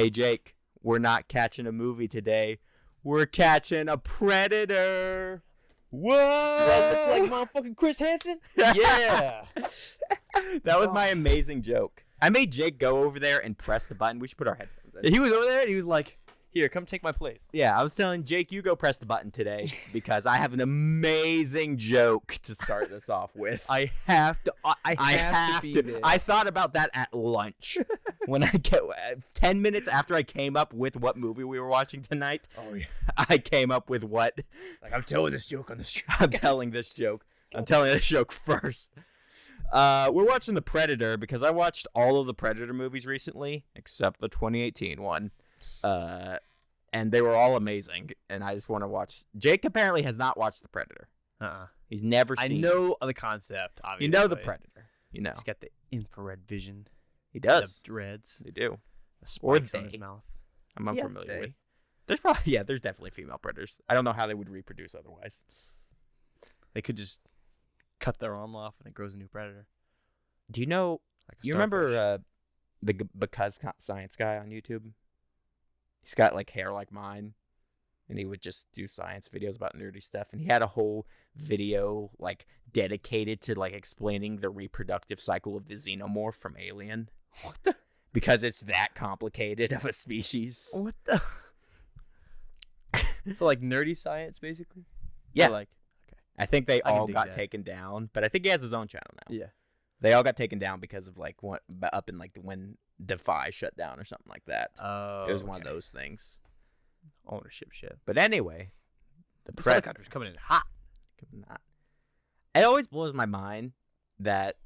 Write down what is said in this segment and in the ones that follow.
Hey, Jake, we're not catching a movie today. We're catching a predator. Whoa! Like motherfucking Chris Hansen? Yeah. That was my amazing joke. I made Jake go over there and press the button. We should put our headphones in. He was over there and he was like, here, come take my place. Yeah, I was telling Jake, you go press the button today because I have an amazing joke to start this off with. I have to. I have to be there. I thought about that at lunch when I get 10 minutes after I came up with what movie we were watching tonight. Oh yeah. I came up with what? Like I'm telling this joke on the street. I'm telling this joke first. We're watching The Predator because I watched all of the Predator movies recently except the 2018 one. And they were all amazing, and I just want to watch. Jake apparently has not watched The Predator. He's never seen. I know the concept. Obviously, you know The Predator. You know he's got the infrared vision. He does. The dreads. They do. The spikes on his mouth. I'm unfamiliar with. There's definitely female predators. I don't know how they would reproduce otherwise. They could just cut their arm off and it grows a new predator. Do you know? Like you remember the Because Science guy on YouTube? He's got like hair like mine, and he would just do science videos about nerdy stuff. And he had a whole video like dedicated to like explaining the reproductive cycle of the xenomorph from Alien. What the? Because it's that complicated of a species. What the? So like nerdy science, basically. Yeah. Or like, okay. I think they I can all dig got that. taken down, but I think he has his own channel now. Yeah. They all got taken down because of like what up in like when Defy shut down or something like that. Oh. It was one of those things. Ownership shit. But anyway, This helicopter's coming in hot. It always blows my mind that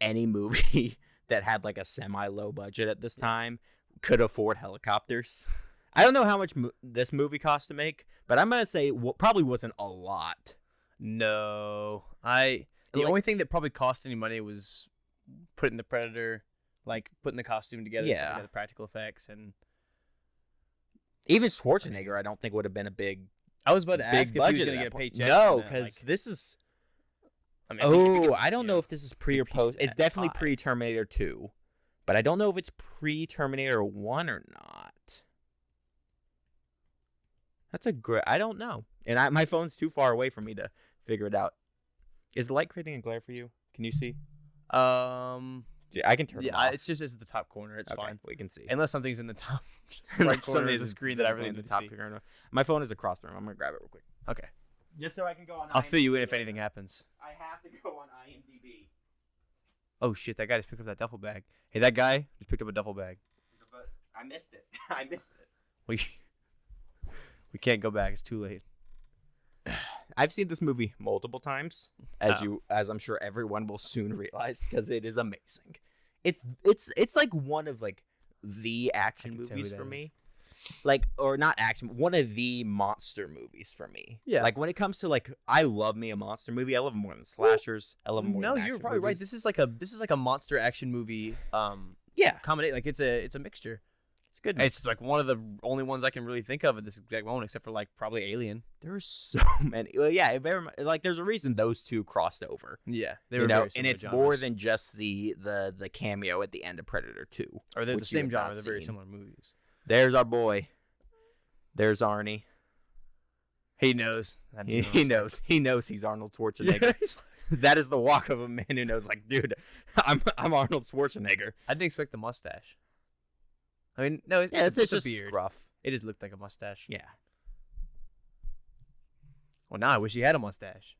any movie that had like a semi-low budget at this time could afford helicopters. I don't know how much this movie cost to make, but I'm gonna say probably wasn't a lot. No, the only thing that probably cost any money was putting the Predator, like putting the costume together. Yeah. So the practical effects and. Even Schwarzenegger, I don't think would have been a big. I was about to ask if he was budget going to at get a that point. paycheck. No, because this is. I mean, if he gets, I don't know if this is pre or piece post. of It's that definitely pie. pre-Terminator 2, but I don't know if it's pre-Terminator 1 or not. That's a great. I don't know, and my phone's too far away for me to figure it out. Is the light creating a glare for you? Can you see? Yeah, I can turn it off. it's just the top corner. It's Okay, fine. we can see. Unless something's in the top Unless right corner of something's the screen that I really in need the to top see. corner. My phone is across the room. I'm gonna grab it real quick. Okay. Just so I can go on. I'll fill you in if anything happens. I have to go on IMDb. Oh shit! That guy just picked up that duffel bag. Hey, that guy just picked up a duffel bag. But I missed it. I missed it. We can't go back. It's too late. I've seen this movie multiple times, as I'm sure everyone will soon realize, because it is amazing. It's like one of like the action movies for me. Like, or not action, one of the monster movies for me. Yeah. Like when it comes to like, I love me a monster movie. I love them more than slashers. I love them more than action you're probably right. movies. This is like a monster action movie. Yeah, Combination. Like it's a mixture. it's good. It's like one of the only ones I can really think of at this exact moment, except for like probably Alien. There's so many. Well, yeah, like there's a reason those two crossed over. Yeah, they You were know, very and similar it's genres. more than just the cameo at the end of Predator 2. or they're the which you same have genre. not They're very seen. similar movies. There's our boy. There's Arnie. He knows. He knows. He knows he's Arnold Schwarzenegger. Yeah, he's like- That is the walk of a man who knows, like, dude, I'm Arnold Schwarzenegger. I didn't expect the mustache. I mean, no, it's It's a just beard. scruff. It just looked like a mustache. Yeah. Well, now I wish he had a mustache.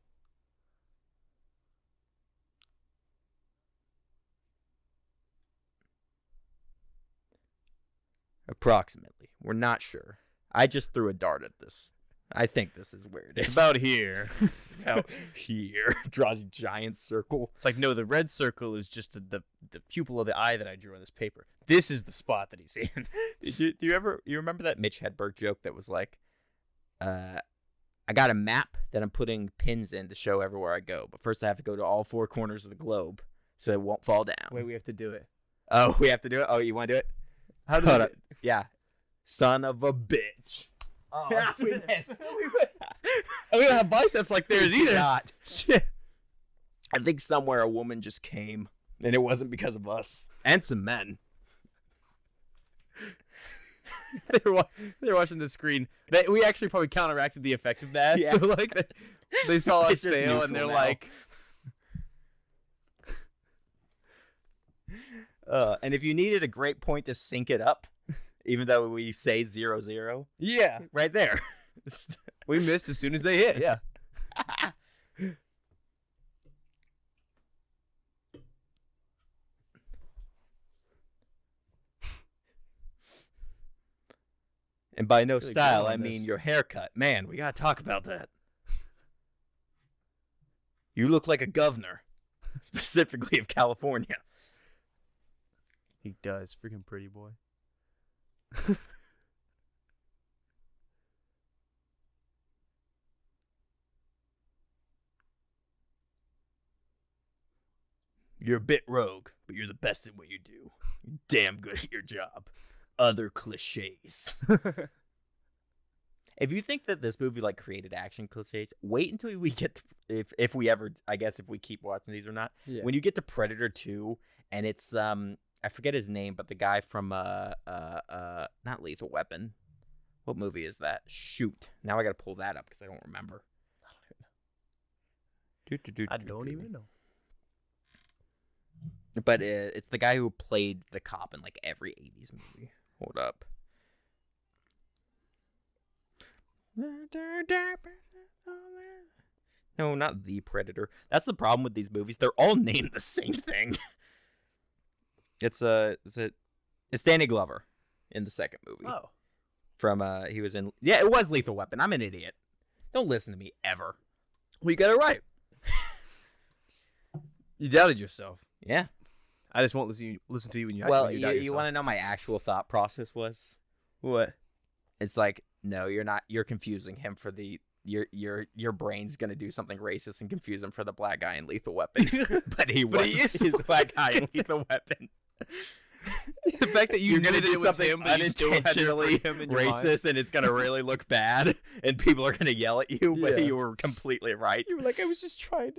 Approximately. We're not sure. I just threw a dart at this. I think this is where it is. It's about here. It's about here. Draws a giant circle. It's like, no, the red circle is just the pupil of the eye that I drew on this paper. This is the spot that he's in. Do you remember that Mitch Hedberg joke that was like, I got a map that I'm putting pins in to show everywhere I go, but first I have to go to all four corners of the globe so it won't fall down. Wait, we have to do it. Oh, we have to do it? Oh, you want to do it? How do Hold we up. Yeah. Son of a bitch. Oh, Yeah, we shit. missed. And we don't have biceps like theirs We do either. not. Shit. I think somewhere a woman just came, and it wasn't because of us. And some men. They were watching the screen. We actually probably counteracted the effect of that. Yeah. So like they saw us It's just fail, and they're neutral now. like, and if you needed a great point to sync it up, even though we say 0-0, yeah, right there. we missed as soon as they hit. Yeah. And by no Really good style, on I mean this. your haircut. Man, we gotta talk about that. You look like a governor, specifically of California. He does. Freaking pretty boy. You're a bit rogue, but you're the best at what you do. You're damn good at your job. Other cliches. If you think that this movie like created action cliches, wait until we get to, if we ever, I guess if we keep watching these or not. Yeah. When you get to Predator 2 and it's I forget his name, but the guy from not Lethal Weapon. What movie is that? Shoot. Now I got to pull that up because I don't remember. I don't even know. But it's the guy who played the cop in like every 80s movie. Hold up. No, not the Predator. That's the problem with these movies. They're all named the same thing. It's Danny Glover in the second movie. Oh. From he was in it was Lethal Weapon. I'm an idiot. Don't listen to me ever. Well, you got it right. You doubted yourself. Yeah. I just won't listen to you when you. Well, when you doubt you yourself. want to know my actual thought process was? What? It's like, no, you're not. You're confusing him for the your brain's gonna do something racist and confuse him for the black guy in Lethal Weapon. but he is the black guy in Lethal Weapon. The fact that You're gonna knew that do it was something him, but you still had to unintentionally refer him in your mind. racist, and it's gonna really look bad, and people are gonna yell at you. But Yeah. you were completely right. You were like, I was just trying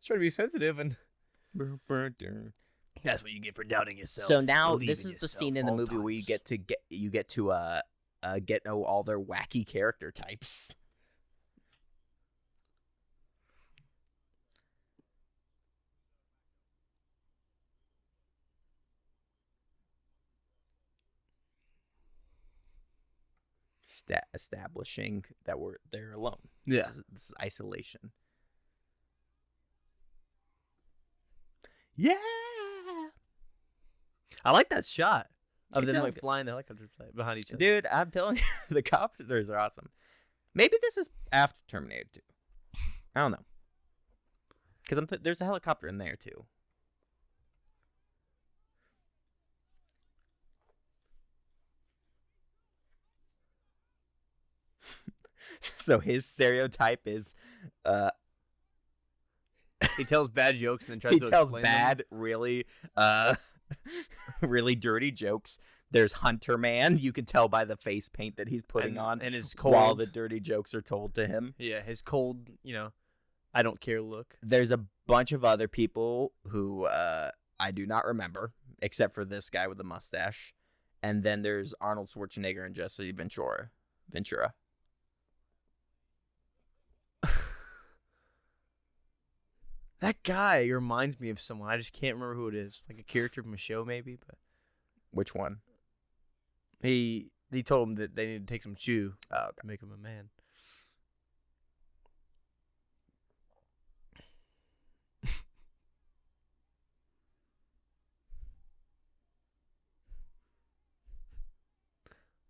to be sensitive, and that's what you get for doubting yourself. So now Believe this in is the yourself scene in the all movie where you times. get to get know all their wacky character types. Establishing that they're alone. Yeah. This is isolation. Yeah. I like that shot of It's them all like good. flying the helicopters behind each other. Dude, I'm telling you, the copters are awesome. Maybe this is after Terminator 2. I don't know. Because there's a helicopter in there, too. So his stereotype is He tells bad jokes and then tries he to tells explain bad, really really dirty jokes. There's Hunter Man. You can tell by the face paint that he's them. putting on and his cold. while the dirty jokes are told to him. Yeah, his cold. I don't care look. There's a bunch of other people who I do not remember, except for this guy with the mustache. And then there's Arnold Schwarzenegger and Jesse Ventura. That guy reminds me of someone. I just can't remember who it is. Like a character from a show, maybe. But Which one? he told him that they need to take some chew Oh, okay. to make him a man.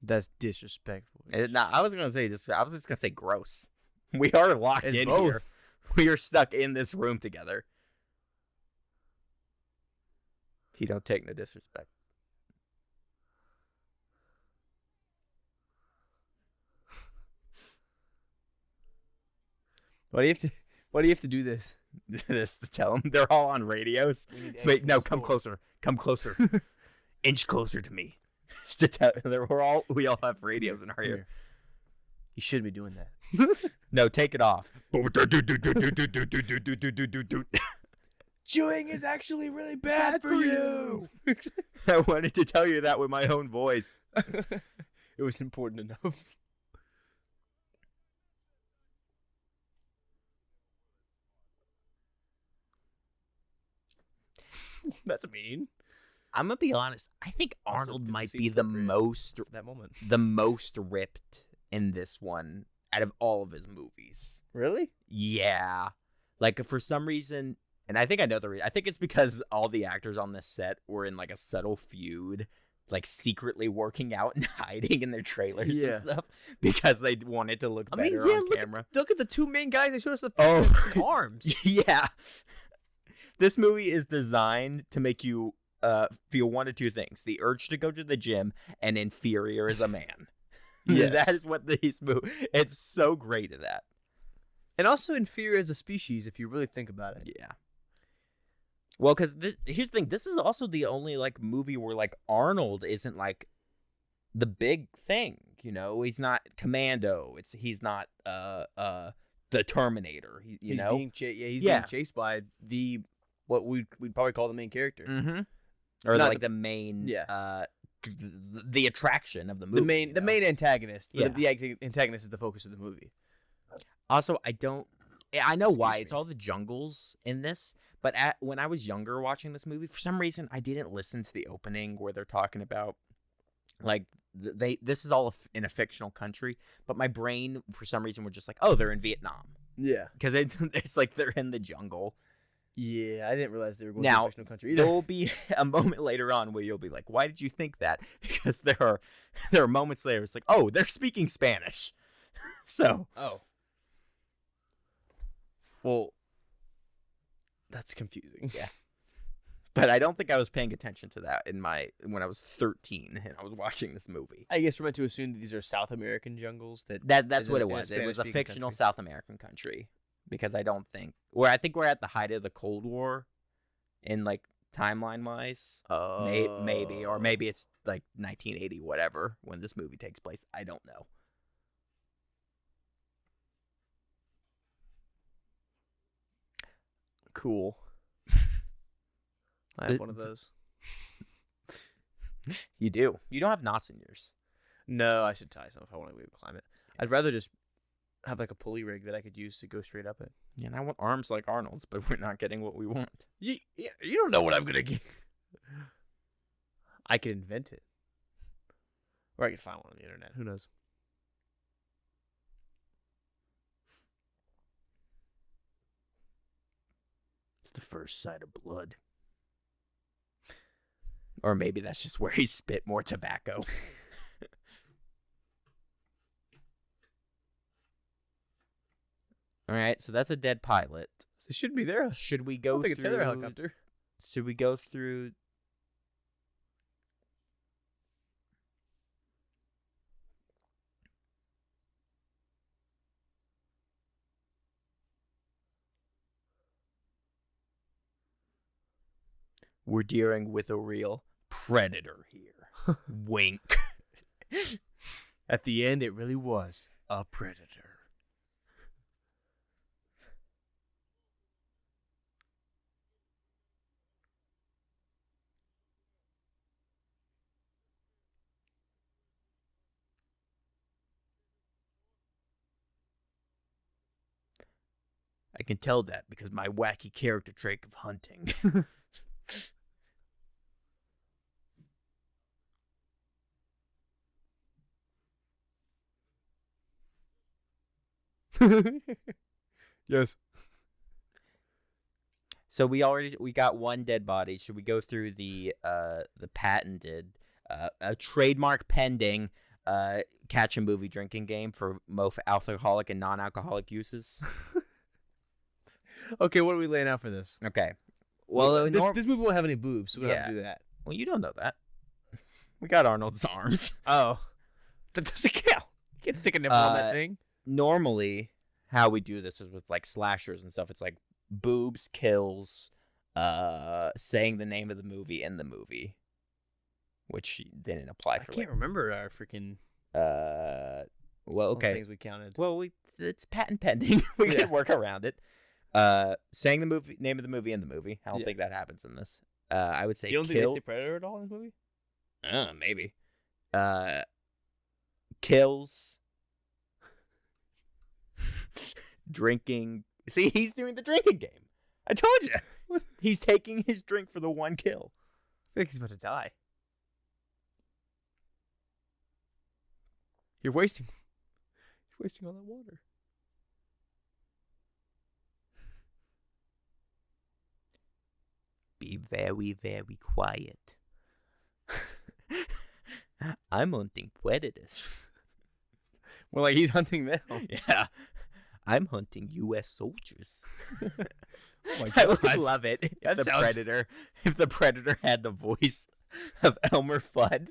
That's disrespectful. I was gonna say this. I was just gonna say gross. We are locked It's in both. here. We are stuck in this room together. He don't take no disrespect. Why do you have to do this? This to tell them they're all on radios. Wait, no, come closer. Come closer. Inch closer to me. To tell, we all have radios in our ear. You shouldn't be doing that. No, take it off. Chewing is actually really bad for you. I wanted to tell you that with my own voice. It was important enough. That's mean. I'm gonna be honest. I think Also, Arnold didn't might seem be the appropriate. That moment. most ripped in this one out of all of his movies. Really? Yeah, like for some reason, and I think I know the reason. I think it's because all the actors on this set were in like a subtle feud, like secretly working out and hiding in their trailers Yeah. and stuff because they wanted to look better on camera. Look at the two main guys. They showed us the Oh. arms. Yeah. This movie is designed to make you feel one of two things: the urge to go to the gym and inferior as a man. Yes. That is what these movies. It's so great at that. And also inferior as a species, if you really think about it. Yeah. Well, because here's the thing: this is also the only like movie where like Arnold isn't like the big thing. You know, he's not Commando. He's not the Terminator. He's being being chased by what we'd probably call the main character. Mm-hmm. Or Not like the main Yeah. the attraction of the movie. The main antagonist. Yeah. The antagonist is the focus of the movie. Also, I know why. Excuse It's me. all the jungles in this, but when I was younger watching this movie, for some reason I didn't listen to the opening where they're talking about like this is all in a fictional country, but my brain for some reason were just like, oh, they're in Vietnam Yeah. because it's like they're in the jungle. Yeah, I didn't realize they were going Now, to a fictional country either. There will be a moment later on where you'll be like, why did you think that? Because there are moments later it's like, oh, they're speaking Spanish. So Oh. Well, that's confusing. Yeah. But I don't think I was paying attention to that when I was 13 and I was watching this movie. I guess we're meant to assume that these are South American jungles. That's is what in it a was. It was a Spanish-speaking fictional country. South American country because I think we're at the height of the Cold War in like timeline wise. Maybe or maybe it's like 1980 whatever when this movie takes place. I don't know. Cool. I have one of those. You do. You don't have knots in yours. No, I should tie some if I want to climb it. I'd rather just have like a pulley rig that I could use to go straight up it. Yeah, and I want arms like Arnold's, but we're not getting what we want. You don't know what I'm gonna get. I could invent it, or I could find one on the internet. Who knows? It's the first sight of blood. Or maybe that's just where he spit more tobacco. All right, so that's a dead pilot. It should be there. Should we I go don't think it's through? their helicopter. Should we go through? We're dealing with a real predator here. Wink. At the end, it really was a predator. I can tell that because my wacky character trait of hunting. Yes. So we got one dead body. Should we go through the patented, a trademark pending, catch a movie drinking game for both alcoholic and non-alcoholic uses? Okay, what are we laying out for this? Okay. Well, this movie won't have any boobs, so we don't have to do that. Well, you don't know that. We got Arnold's arms. Oh, that doesn't count. You can't stick a nipple on that thing. Normally, how we do this is with like slashers and stuff. It's like boobs, kills, saying the name of the movie in the movie, which didn't apply I for. can't remember our freaking. Well, okay. Things we counted. Well, it's patent pending. We Yeah. can work around it. Saying the name of the movie in the movie. I don't Yeah. think that happens in this. I would say You don't think kill. they say predator at all in this movie? Maybe. kills, drinking. See, he's doing the drinking game. I told you. He's taking his drink for the one kill. I feel like he's about to die. You're wasting all that water. Be very, very quiet. I'm hunting predators. Well, like he's hunting them. Yeah. I'm hunting U.S. soldiers. Oh my I would God. love it if That the sounds- predator, if the predator had the voice of Elmer Fudd.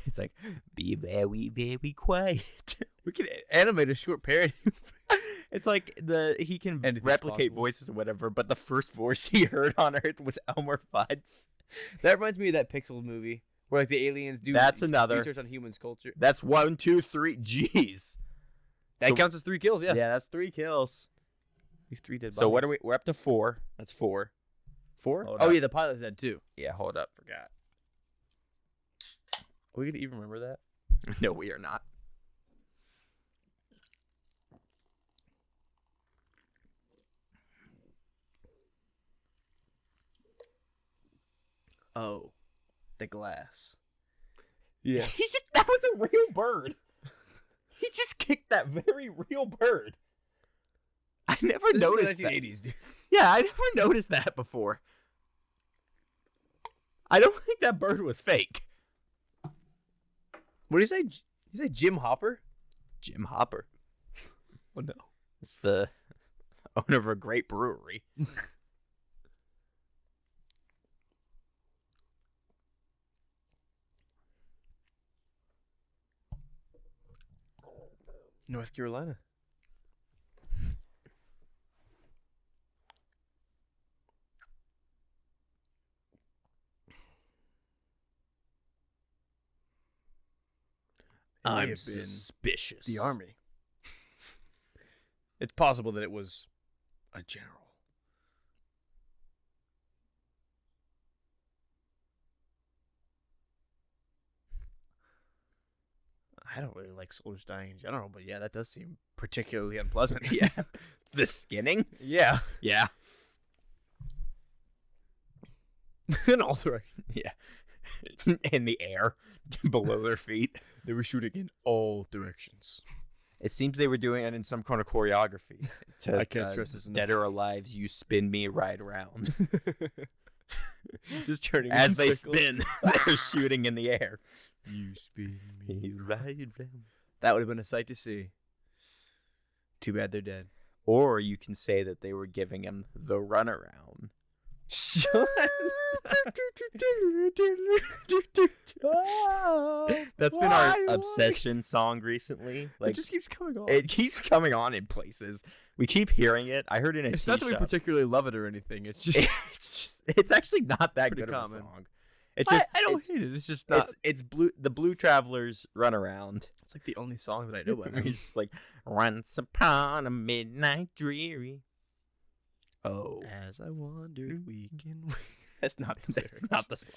It's like, be very, very quiet. We could animate a short parody. It's like he can Anything's replicate possible. voices or whatever, but the first voice he heard on Earth was Elmer Fudd's. That reminds me of that Pixels movie where like the aliens do That's another. research on humans' culture. That's 1, 2, 3. Jeez. That So- counts as 3 kills. Yeah. that's 3 kills. These 3 dead bodies. So what are we? We're up to 4. That's 4. 4? Hold Oh up. yeah, the pilot said 2. Yeah, hold up. Forgot. Are we gonna even remember that? No, we are not. Oh, the glass. Yeah. That was a real bird. He just kicked that very real bird. I never noticed that. 1980s, dude. Yeah, I never noticed that before. I don't think that bird was fake. What do you say? You say Jim Hopper? Jim Hopper. Oh no. It's the owner of a great brewery. North Carolina. It may I'm have been suspicious. the army. It's possible that it was a general. I don't really like soldiers dying in general, but yeah, that does seem particularly unpleasant. Yeah. The skinning? Yeah. Yeah. In all directions. Yeah. In the air, below their feet. They were shooting in all directions. It seems they were doing it in some kind of choreography. To, I can't stress this enough. Dead or Alive's You Spin Me Right Around. Just turning As in they circles. spin, they're shooting in the air. You spin me. Right around. That would have been a sight to see. Too bad they're dead. Or you can say that they were giving him the runaround. Shut That's been our obsession song recently. Like it just keeps coming on. it keeps coming on in places. We keep hearing it. I heard it in a It's tea not that we shop. particularly love it or anything. It's just it's actually not that Pretty good of a common. song. It's just I don't it's, hate it. It's just not. it's the Blue Travelers run around. It's like the only song that I know by them. It's like once upon a midnight dreary. Oh, As I wander week in week. That's not the that's lyrics. not the song.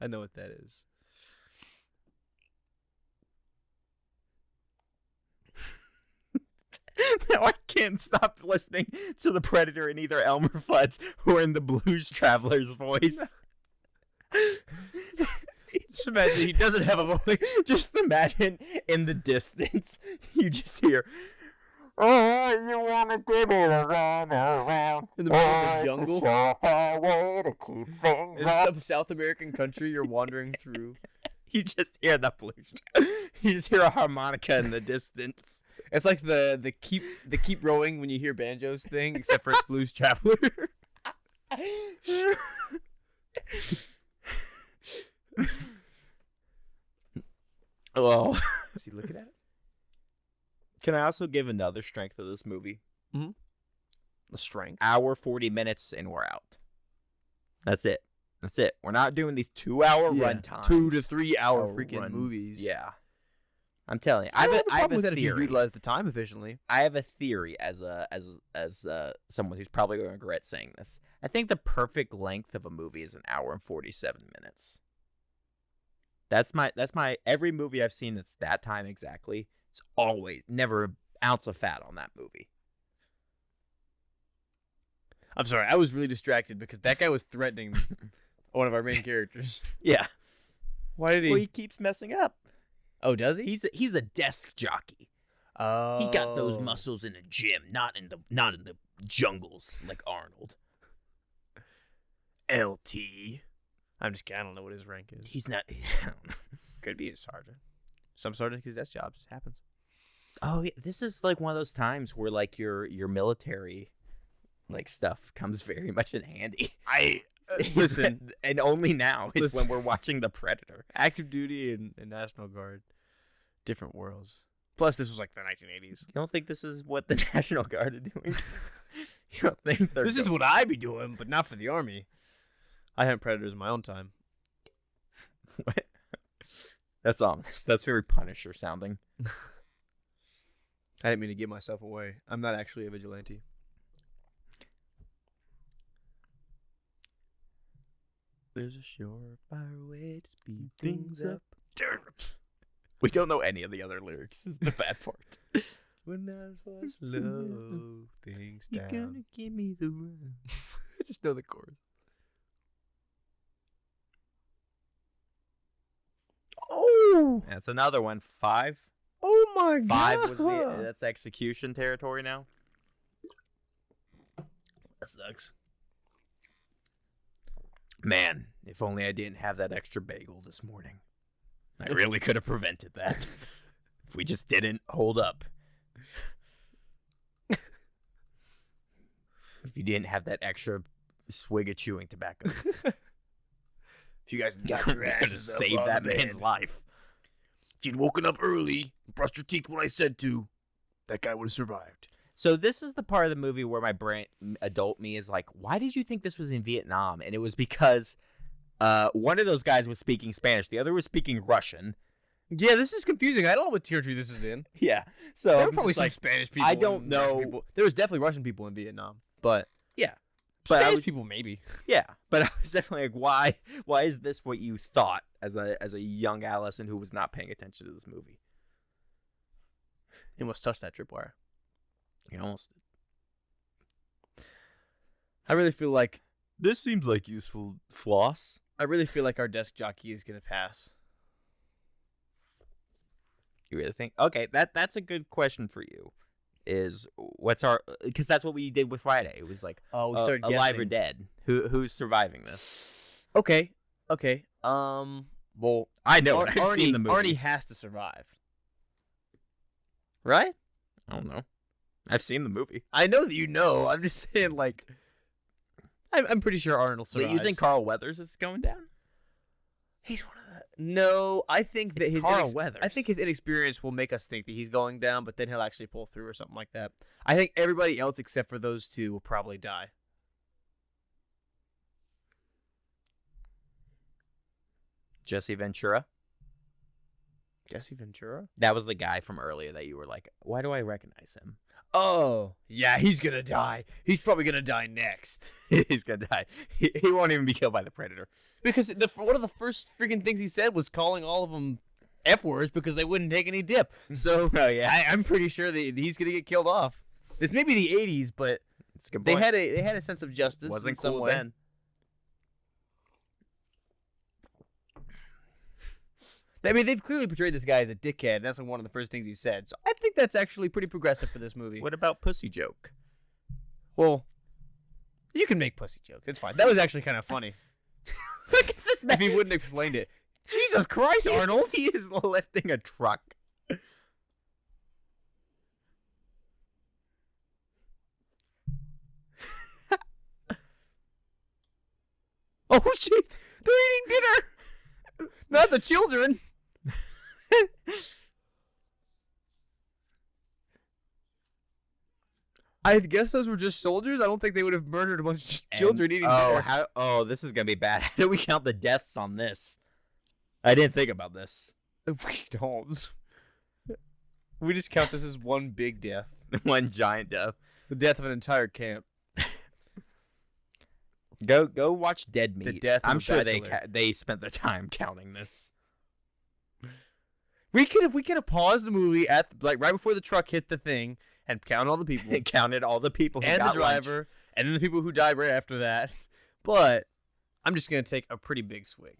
I know what that is. Now I can't stop listening to the Predator in either Elmer Fudd's or in the Blues Traveler's voice. Just imagine he doesn't have a voice. Just imagine in the distance, you just hear, "Oh, you wanna give it a run around In the middle of the it's a jungle. surefire way to keep things In up." some South American country you're wandering through. You just hear the blues. You just hear a harmonica in the distance. It's like the keep rowing when you hear banjos thing, except for it's Blues Traveler. Oh, Is he looking at it? can I also give another strength of this movie? The strength. Hour 40 minutes and we're out. That's it. That's it. We're not doing these 2-hour run times. 2 to 3 hour Hour freaking run- movies. Yeah. I'm telling you, I don't have a I have problem with a that if you theory. utilize the time efficiently. I have a theory as someone who's probably going to regret saying this. I think the perfect length of a movie is an hour and 47 minutes. That's my every movie I've seen that's that time exactly. It's always never an ounce of fat on that movie. I'm sorry, I was really distracted because that guy was threatening one of our main characters. Yeah. Why did he? Well, he keeps messing up. Oh, does he? He's a desk jockey. Oh. He got those muscles in the gym, not in the jungles like Arnold. LT. I'm just kidding. I don't know what his rank is. He's not. Could be a sergeant. Some sergeant because desk jobs happens. Oh, yeah, this is like one of those times where like your military like stuff comes very much in handy. Listen, and only now is Listen. when we're watching The Predator. active duty and National Guard, different worlds. Plus, this was like the 1980s. You don't think this is what the National Guard are doing? You don't think they're This is what I'd be doing, but not for the army. I hunt predators in my own time. What? That's ominous. That's very Punisher sounding. I didn't mean to give myself away. I'm not actually a vigilante. There's a surefire way to speed things up. We don't know any of the other lyrics. Is the bad part. When I was slow things You're down. gonna give me the run. I just know the chorus. Oh, that's another one. 5. Oh my god. 5 was that's execution territory now. That sucks. Man, if only I didn't have that extra bagel this morning. I really could have prevented that. If we just didn't hold up. If you didn't have that extra swig of chewing tobacco. If you guys got your Could have asses up saved on that the bed. man's life. If you'd woken up early, brushed your teeth when I said to, that guy would have survived. So this is the part of the movie where my brain, adult me, is like, why did you think this was in Vietnam? And it was because one of those guys was speaking Spanish. The other was speaking Russian. Yeah, this is confusing. I don't know what territory this is in. Yeah. So There I'm were probably just some like, Spanish people. I don't and Russian know. people. There was definitely Russian people in Vietnam, but yeah. But I Spanish was, people maybe. yeah. But I was definitely like, why is this what you thought as a young adolescent who was not paying attention to this movie? He almost touched that tripwire. You almost. I really feel like This seems like useful floss. our desk jockey is gonna pass. You really think? Okay, that's a good question for you. Is what's our, because that's what we did with Friday. It was like, Oh, we started alive or guessing. dead. Who's surviving this? Okay. Well, I know. Ar- I've Arnie, seen the movie. Arnie has to survive. Right? I don't know. I've seen the movie. I know that you know. I'm just saying, like, I'm pretty sure Arnold survives. But you think Carl Weathers is going down? he's one of the? No, I think that It's his Carl Weathers. I think his inexperience will make us think that he's going down, but then he'll actually pull through or something like that. I think everybody else except for those two will probably die. Jesse Ventura. Jesse Ventura? That was the guy from earlier that you were like, why do I recognize him? Oh, yeah, he's gonna die. He's probably gonna die next. He's gonna die. He won't even be killed by the predator. Because one of the first freaking things he said was calling all of them F words because they wouldn't take any dip. So Oh yeah, I'm pretty sure that he's gonna get killed off. This may be the '80s, but it's a good they point. had a sense of justice. Wasn't in some cool way. then. I mean, they've clearly portrayed this guy as a dickhead, and that's like one of the first things he said. So I think that's actually pretty progressive for this movie. What about Pussy Joke? Well, you can make pussy jokes. It's fine. That was actually kind of funny. Look at this If he wouldn't have explained it. Jesus Christ, Arnold! He is lifting a truck. Oh shit! They're eating dinner. Not the children. I guess those were just soldiers. I don't think they would have murdered a bunch of children eating dinner. This is gonna be bad. How do we count the deaths on this? I didn't think about this. We don't. We just count this as one big death. One giant death. The death of an entire camp. Go watch Dead Meat. death of I'm a sure bachelor. they spent the time counting this. We could have paused the movie at like right before the truck hit the thing and counted all the people It counted all the people who and the got lunch. driver and then the people who died right after that. But I'm just gonna take a pretty big swig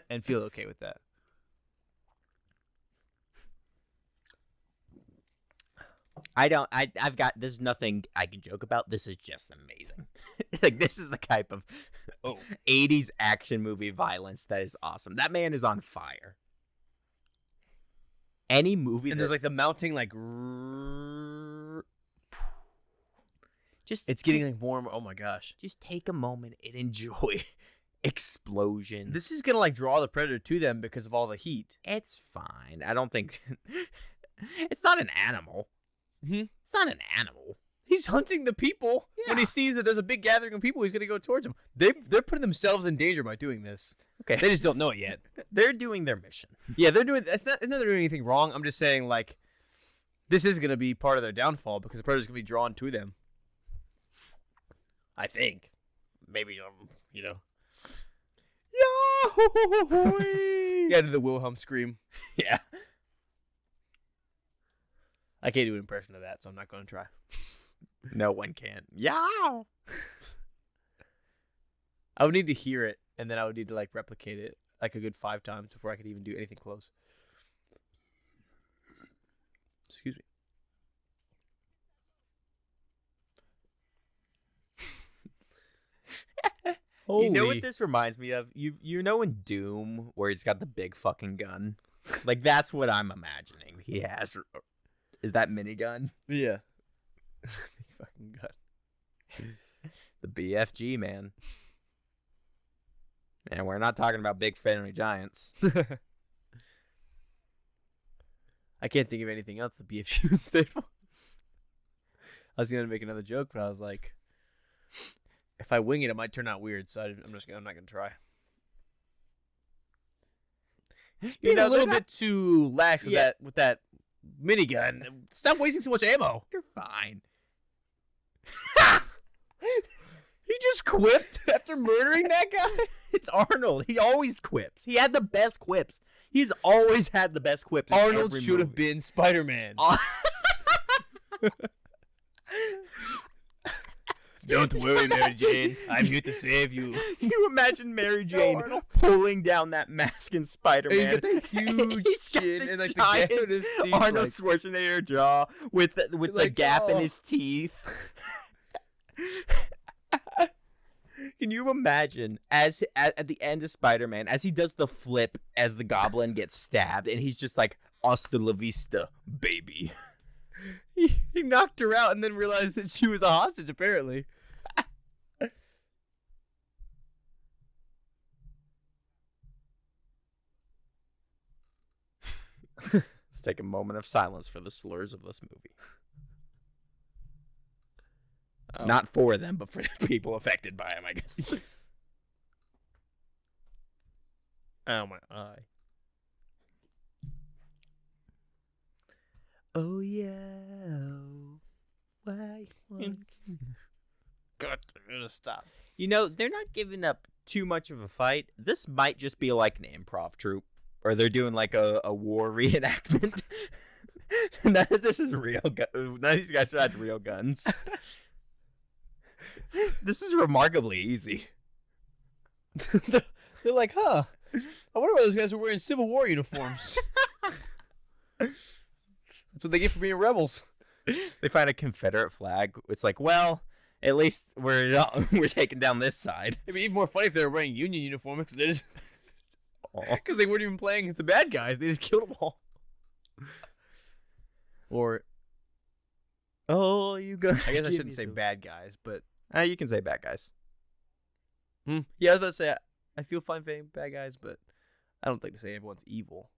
and feel okay with that. I've got, there's nothing I can joke about. This is just amazing. Like, this is the type of 80s action movie violence that is awesome. That man is on fire. Any movie And that there's like the mounting like it's getting like warm. Oh my gosh. just take a moment and enjoy explosions. This is gonna like draw the predator to them because of all the heat. It's fine. I don't think it's not an animal. Mhm. It's not an animal. He's hunting the people. When he Yeah. sees that there's a big gathering of people, he's gonna go towards them. They're putting themselves in danger by doing this. Okay. They just don't know it yet. They're doing their mission. Yeah, they're doing. It's not they're doing anything wrong. I'm just saying like, this is gonna be part of their downfall because the predator's gonna be drawn to them. I think. Maybe you know. Yahoo! Yeah, the Wilhelm scream. Yeah. I can't do an impression of that, so I'm not gonna try. No one can. Yeah. I would need to hear it, and then I would need to like replicate it like a good 5 times before I could even do anything close. Excuse me. You know Holy. what this reminds me of? You know in Doom where he's got the big fucking gun? Like, that's what I'm imagining he has. Is that minigun? Yeah. Big fucking gun. The BFG, man. And we're not talking about big friendly giants. I can't think of anything else the BFG would stand for. I was gonna make another joke, but I was like, if I wing it, it might turn out weird. So I'm not gonna try. You know, a little they're not- bit too lax with Yeah. that minigun. Stop wasting so much ammo. You're fine. He just quipped after murdering that guy. It's Arnold. He always quips. He had the best quips. He's always had the best quips. in Arnold every should have movie. been Spider-Man. Don't worry, Mary Jane. I'm here to save you. You imagine Mary Jane Arnold. pulling down that mask in Spider-Man. He's got that huge He's got chin the and like the giant gap in his teeth. Arnold like, Schwarzenegger jaw with the Like, gap in oh. his teeth. Can you imagine as at the end of Spider-Man as he does the flip as the Goblin gets stabbed and he's just like hasta la vista, baby. he knocked her out and then realized that she was a hostage. Apparently. Let's take a moment of silence for the slurs of this movie. Oh. Not for them, but for the people affected by them, I guess. Oh my eye. Oh yeah. Why won't you? God, I'm gonna stop. You know, they're not giving up too much of a fight. This might just be like an improv troupe, or they're doing like a war reenactment. This is real. None of these guys had real guns. This is remarkably easy. They're like, huh? I wonder why those guys are wearing Civil War uniforms. That's what they get for being rebels. They find a Confederate flag. It's like, well, at least we're taking down this side. It'd be even more funny if they were wearing Union uniforms because they just Aw. because they weren't even playing as the bad guys. They just killed them all. Or Oh, you go. I guess I shouldn't say bad guys, but You can say bad guys. yeah, I was about to say I feel fine saying bad guys, but I don't think to say everyone's evil.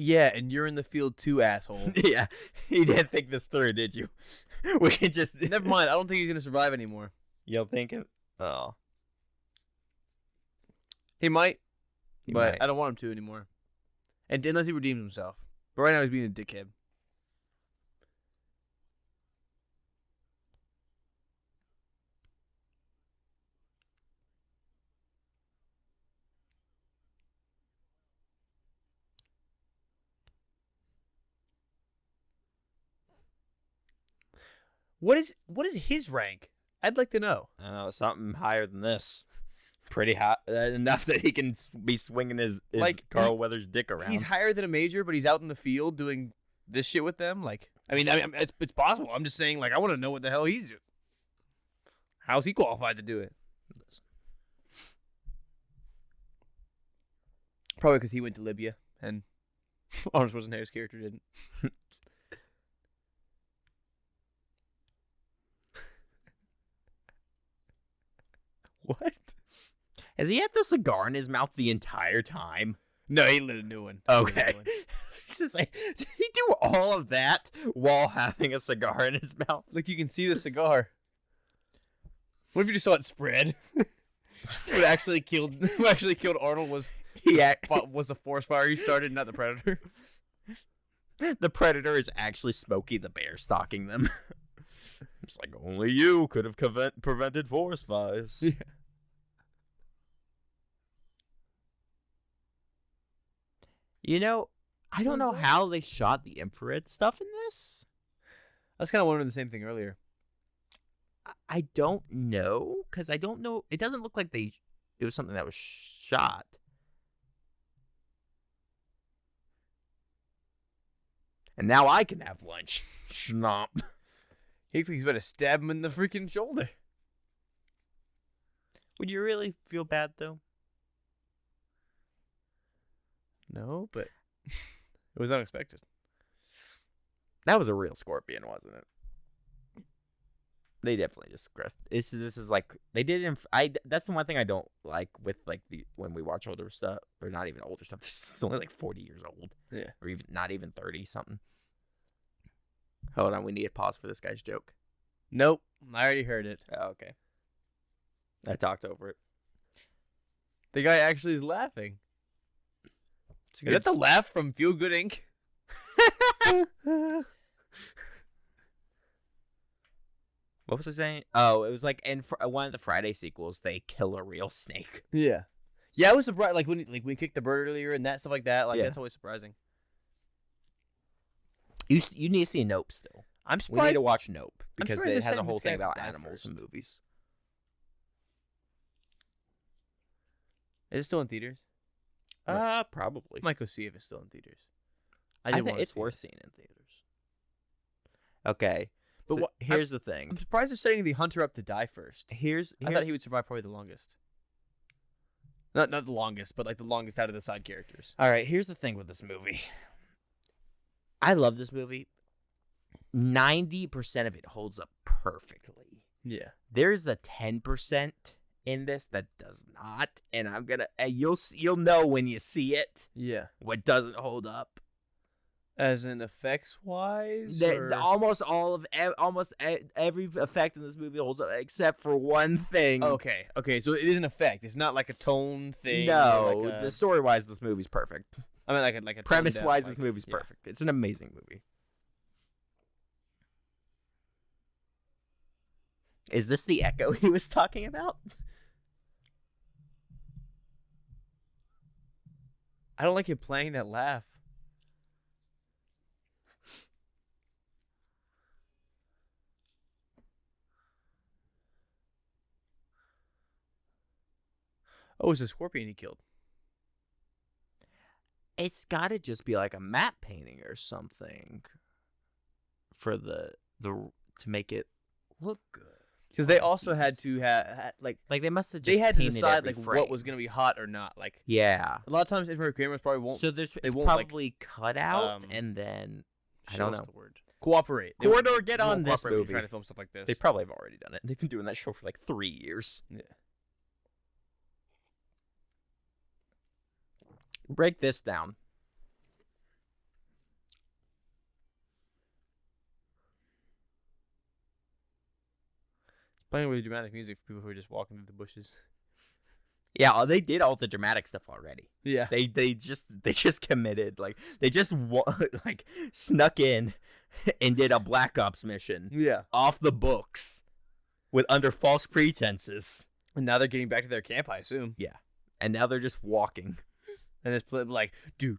Yeah, and you're in the field too, asshole. Yeah, you didn't think this through, did you? We can just Never mind. I don't think he's gonna survive anymore. You don't think it? Oh, He might, he but might. I don't want him to anymore. And unless he redeems himself. But right now he's being a dickhead. What is his rank? I'd like to know. I don't know, something higher than this. Pretty high, enough that he can be swinging his Like, Carl Weathers dick around. He's higher than a major, but he's out in the field doing this shit with them. Like, I mean, it's possible. I'm just saying, like, I want to know what the hell he's doing. How's he qualified to do it? Probably because he went to Libya and Arnold Schwarzenegger's character didn't. What? Has he had the cigar in his mouth the entire time? No, he lit a new one. Okay. It's just like, did he do all of that while having a cigar in his mouth? Like, you can see the cigar. What if you just saw it spread? What actually killed Arnold was the forest fire he started, not the Predator. The Predator is actually Smokey the Bear stalking them. It's like, only you could have prevented forest fires. Yeah. You know, I don't know how they shot the infrared stuff in this. I was kind of wondering the same thing earlier. I don't know, because I don't know. It doesn't look like it was something that was shot. And now I can have lunch. Schnomp. He looks like he's about to stab him in the freaking shoulder. Would you really feel bad, though? No, but it was unexpected. That was a real scorpion, wasn't it? They definitely just this is like they did. That's the one thing I don't like with like when we watch older stuff, or not even older stuff. This is only like 40 years old, Yeah, or even not even 30 something. Hold on, we need to pause for this guy's joke. nope, I already heard it. Oh, okay. I talked over it. The guy actually is laughing. Is that the laugh from Feel Good Inc? What was I saying? Oh, it was like in one of the Friday sequels, they kill a real snake. Yeah, yeah. I was surprised. Like when we kicked the bird earlier and that stuff like that. Like Yeah. that's always surprising. You need to see Nope still. I'm We need surprised. to watch Nope because surprised it they're has a saying whole this guy thing about died animals first. in movies. Is it still in theaters? Probably. I might go see if it's still in theaters. I did think wanna it's see worth it. seeing in theaters. Okay, But so here's the thing. I'm surprised they're setting the hunter up to die first. Here's I thought he would survive probably the longest. Not the longest, but like the longest out of the side characters. All right, here's the thing with this movie. I love this movie. 90% of it holds up perfectly. Yeah. There's a 10% in this that does not, and I'm gonna you'll know when you see it Yeah. what doesn't hold up. As in effects wise, Almost every effect in this movie holds up except for one thing. okay. So it is an effect. It's not like a tone thing. No, or like the story wise, this movie's perfect. I mean like a Premise toned wise, down, this like- movie's yeah. perfect. It's an amazing movie. Is this the echo he was talking about? I don't like it playing that laugh. Oh, it's a scorpion he killed. It's got to just be like a matte painting or something for the to make it look good. Because they also had to have like Like they must have just they had to painted decide every like frame. what was gonna be hot or not. Like Yeah. a lot of times, infrared cameras probably won't. So there's it's won't, like, probably cut out and then I don't know. The word. Cooperate. They Corridor, won't- get they on won't this cooperate when you're movie. Trying to film stuff like this. They probably have already done it. They've been doing that show for like 3 years. Yeah. Break this down. Playing really dramatic music for people who are just walking through the bushes. Yeah, they did all the dramatic stuff already. Yeah. They just committed, like they just like snuck in and did a Black Ops mission Yeah. off the books with under false pretenses. And now they're getting back to their camp, I assume. Yeah, and now they're just walking. And it's like do.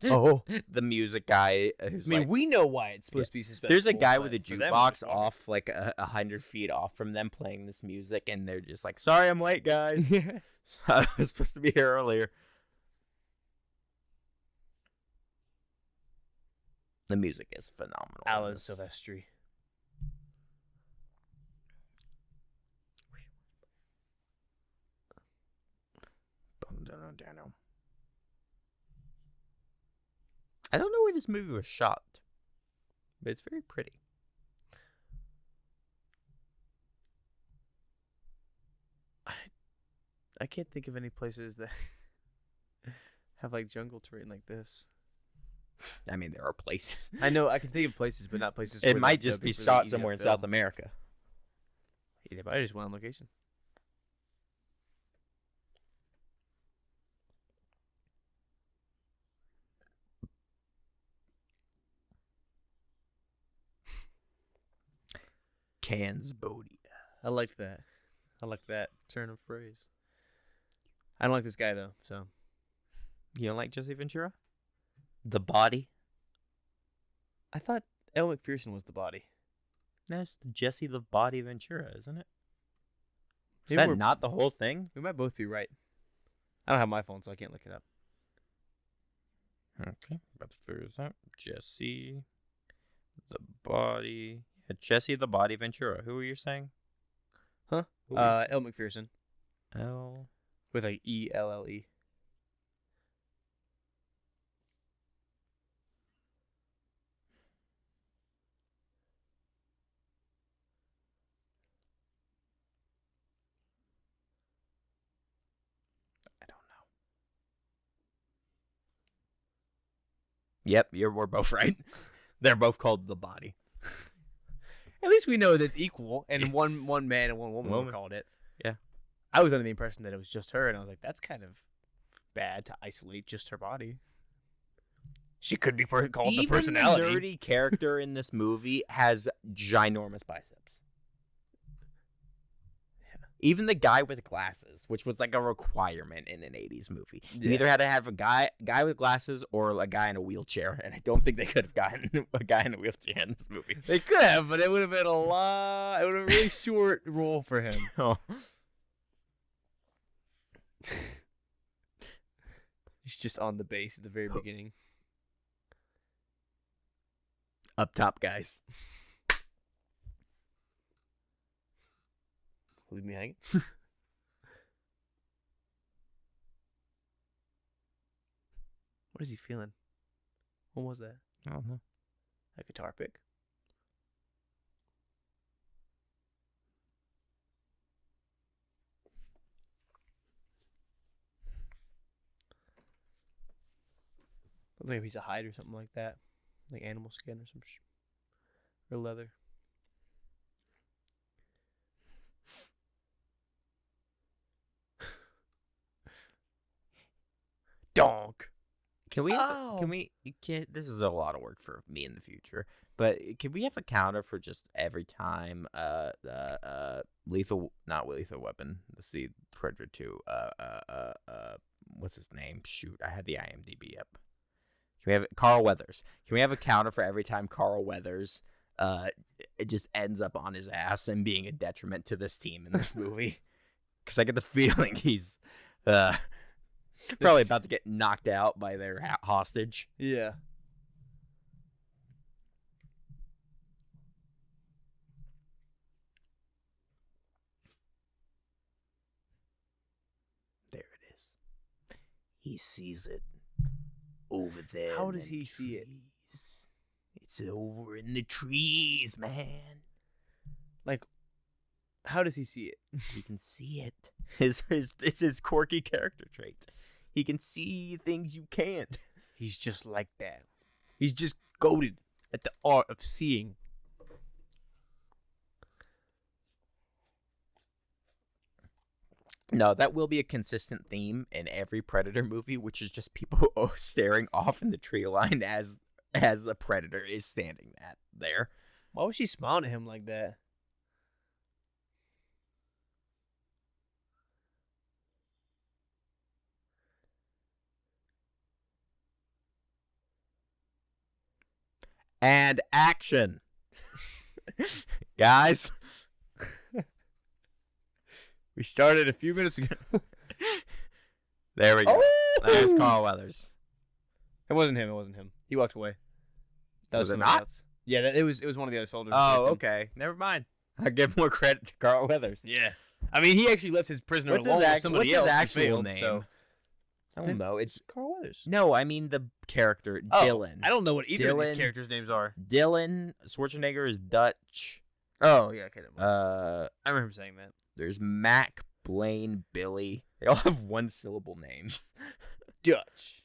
Oh, The music guy who's I mean, like, we know why it's supposed to be suspenseful. there's a guy with a but for them, jukebox it's walking. off like 100 feet off from them playing this music, and they're just like, "Sorry, I'm late, guys. I was supposed to be here earlier." The music is phenomenal. in Alan this. Silvestri. I don't know where this movie was shot, but it's very pretty. I can't think of any places that have like jungle terrain like this. I mean, there are places. I know I can think of places, but not places. It where might they'll just be really shot easy to somewhere in film. South America. Yeah, but I just went on location. Cambodia. I like that. I like that turn of phrase. I don't like this guy though, so You don't like Jesse Ventura? The Body? I thought Elle McPherson was the body. That's Jesse the Body Ventura, isn't it? Is Maybe that we're- not the whole thing? We might both be right. I don't have my phone, so I can't look it up. Okay, about to figure this out. Jesse the Body. Yeah, Jesse the Body Ventura. Who were you saying? Huh? Who were Elle McPherson you- L. with like ELLE. I don't know. Yep, we're both right. They're both called The Body. At least we know that it's equal, and one man and one woman Woman. called it. Yeah. I was under the impression that it was just her, and I was like, that's kind of bad to isolate just her body. She could be called the Even personality. the nerdy character in this movie has ginormous biceps. Even the guy with glasses, which was like a requirement in an 80s movie. You Yeah. either had to have a guy with glasses or a guy in a wheelchair, and I don't think they could have gotten a guy in a wheelchair in this movie. They could have, but it would have been a lot. It would have been a really short role for him. Oh. He's just on the base at the very beginning. Up top, guys. Leave me hanging. What is he feeling? What was that? I don't know. A guitar pick? Looks like a piece of hide or something like that. Like animal skin or some or leather. Donk. Can we? Oh. This is a lot of work for me in the future. But can we have a counter for just every time? Not lethal weapon. Let's see, Predator 2. What's his name? Shoot, I had the IMDb up. Can we have Carl Weathers? Can we have a counter for every time Carl Weathers it just ends up on his ass and being a detriment to this team in this movie? Because I get the feeling he's probably about to get knocked out by their hostage. Yeah. There it is. He sees it over there. How in does the he see it? trees. It's over in the trees, man. Like, how does he see it? You can see it. It's his quirky character trait. He can see things you can't. He's just like that. He's just goated at the art of seeing. No, that will be a consistent theme in every Predator movie, which is just people staring off in the tree line as the Predator is standing there. Why was she smiling at him like that? And action. Guys, We started a few minutes ago. there we go. Oh! There's Carl Weathers. It wasn't him. It wasn't him. He walked away. That Was was it somebody not? else. Yeah, it was one of the other soldiers. Oh, Chased him. okay. Never mind. I give more credit to Carl Weathers. Yeah. I mean, he actually left his prisoner What's alone his, with somebody what's his else. actual failed, name? So. I don't know. It's Carl Weathers. no. I mean the character Oh, Dylan. I don't know what either of Dylan. these characters' names are. Dylan Schwarzenegger is Dutch. Oh, yeah, okay. Never mind. I remember him saying that. There's Mac, Blaine, Billy. They all have one syllable names. Dutch.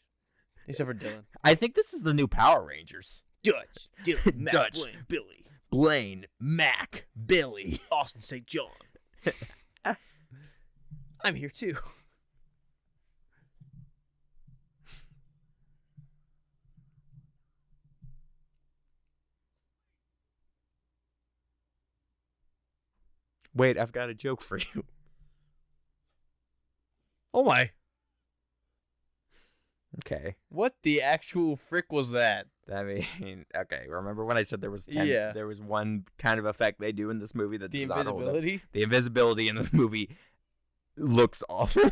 Except for Dylan. I think this is the new Power Rangers. Dutch. Dylan. Matt, Dutch. Blaine, Billy. Blaine, Mac, Billy. Austin St. John. I'm here too. Wait, I've got a joke for you. Oh my. Okay. What the actual frick was that? I mean, okay. Remember when I said there was Yeah. there was one kind of effect they do in this movie that The does not hold up? invisibility? The invisibility in this movie looks awful.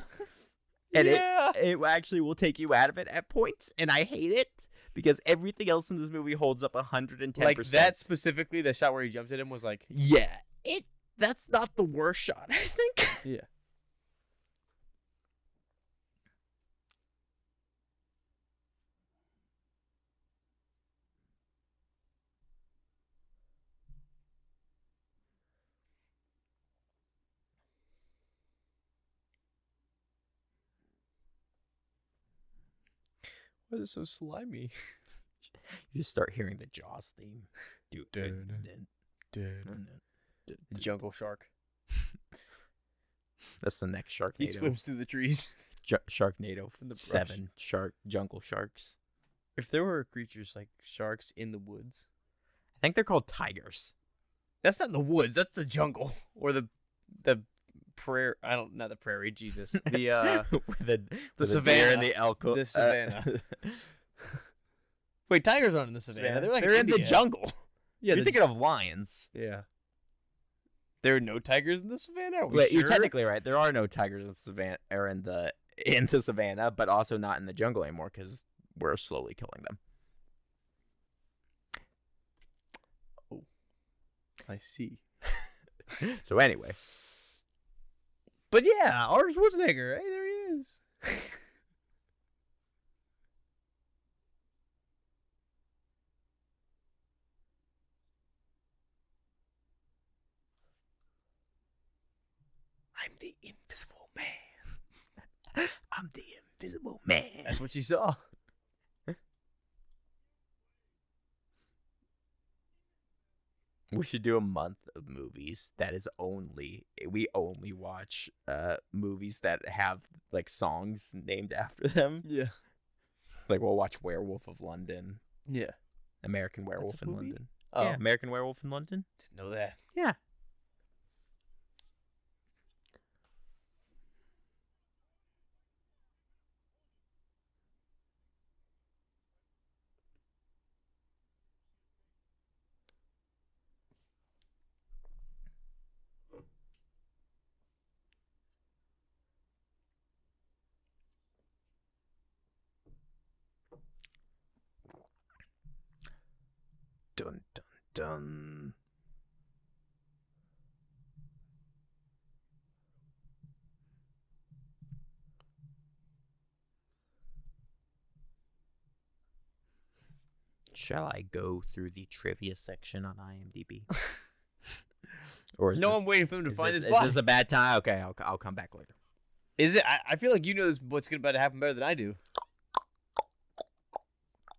And Yeah. it actually will take you out of it at points, and I hate it because everything else in this movie holds up 110%. Like that specifically, the shot where he jumped at him was like, Yeah, that's not the worst shot, I think. yeah. Why is it so slimy? You just start hearing the Jaws theme. Jungle shark. That's the next Sharknado. He swims through the trees. Sharknado In the brush. 7 jungle sharks. If there were creatures like sharks in the woods, I think they're called tigers. that's not the woods. That's the jungle or the prairie. Not the prairie. Jesus, the with the deer savannah. and the elk. The savannah. Wait, tigers aren't in the savannah. They're like in the India. jungle. Yeah, You're thinking of lions. yeah. There are no tigers in the savannah. Are we Wait, sure? you're technically right. There are no tigers in the savannah, or in the savannah, but also not in the jungle anymore because we're slowly killing them. Oh, I see. So anyway, But yeah, Arnold Schwarzenegger. Hey, there he is. I'm the invisible man. I'm the invisible man. That's what you saw. We should do a month of movies that is we only watch movies that have like songs named after them. Yeah. Like we'll watch Werewolf of London, Yeah. American Werewolf a in movie? London. Oh, Yeah, American Werewolf in London. didn't know that. Yeah. Dun dun dun. Shall I go through the trivia section on IMDb? Or is No, this, I'm waiting for him to is find this, his is body. this a bad time? Okay, I'll come back later. Is it? I feel like you know what's about to happen better than I do.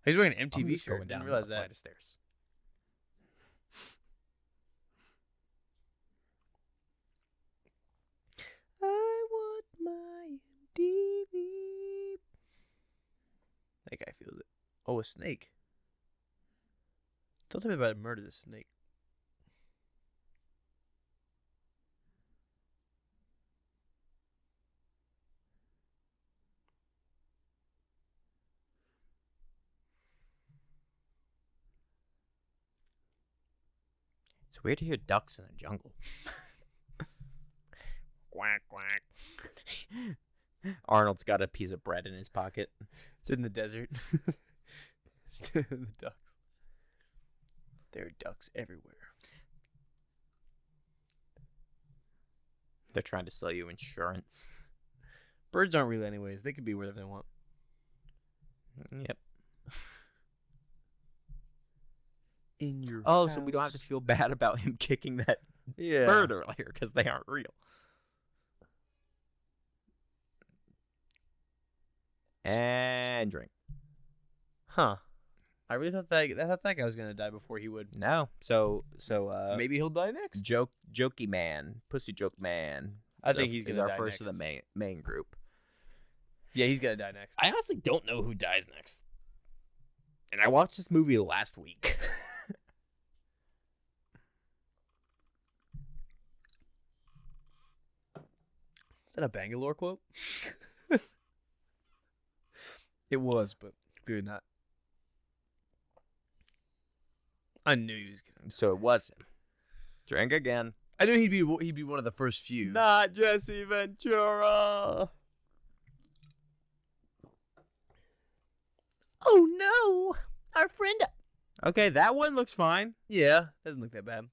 He's wearing an I'm MTV just shirt. going Didn't down realize the that. flight of stairs. I want Oh, a snake. Don't tell me about a murder this snake. It's weird to hear ducks in the jungle. Quack, quack. Arnold's got a piece of bread in his pocket. It's in the desert. The ducks. There are ducks everywhere. They're trying to sell you insurance. Birds aren't real anyways. They could be wherever they want. Yep. In your Oh, so we don't have to feel bad about him kicking that bird earlier because they aren't real. And drink. Huh. I really thought that guy was gonna die before he would. No. So Maybe he'll die next. Jokey man, pussy joke man. I think he's is gonna our die first next. of the main group. Yeah, he's gonna die next. I honestly don't know who dies next. And I watched this movie last week. Is that a Bangalore quote? It was, but clearly not. I knew he was gonna. So it was him. Drink again. I knew he'd be one of the first few. Not Jesse Ventura. Oh no, our friend. Okay, that one looks fine. Yeah, doesn't look that bad.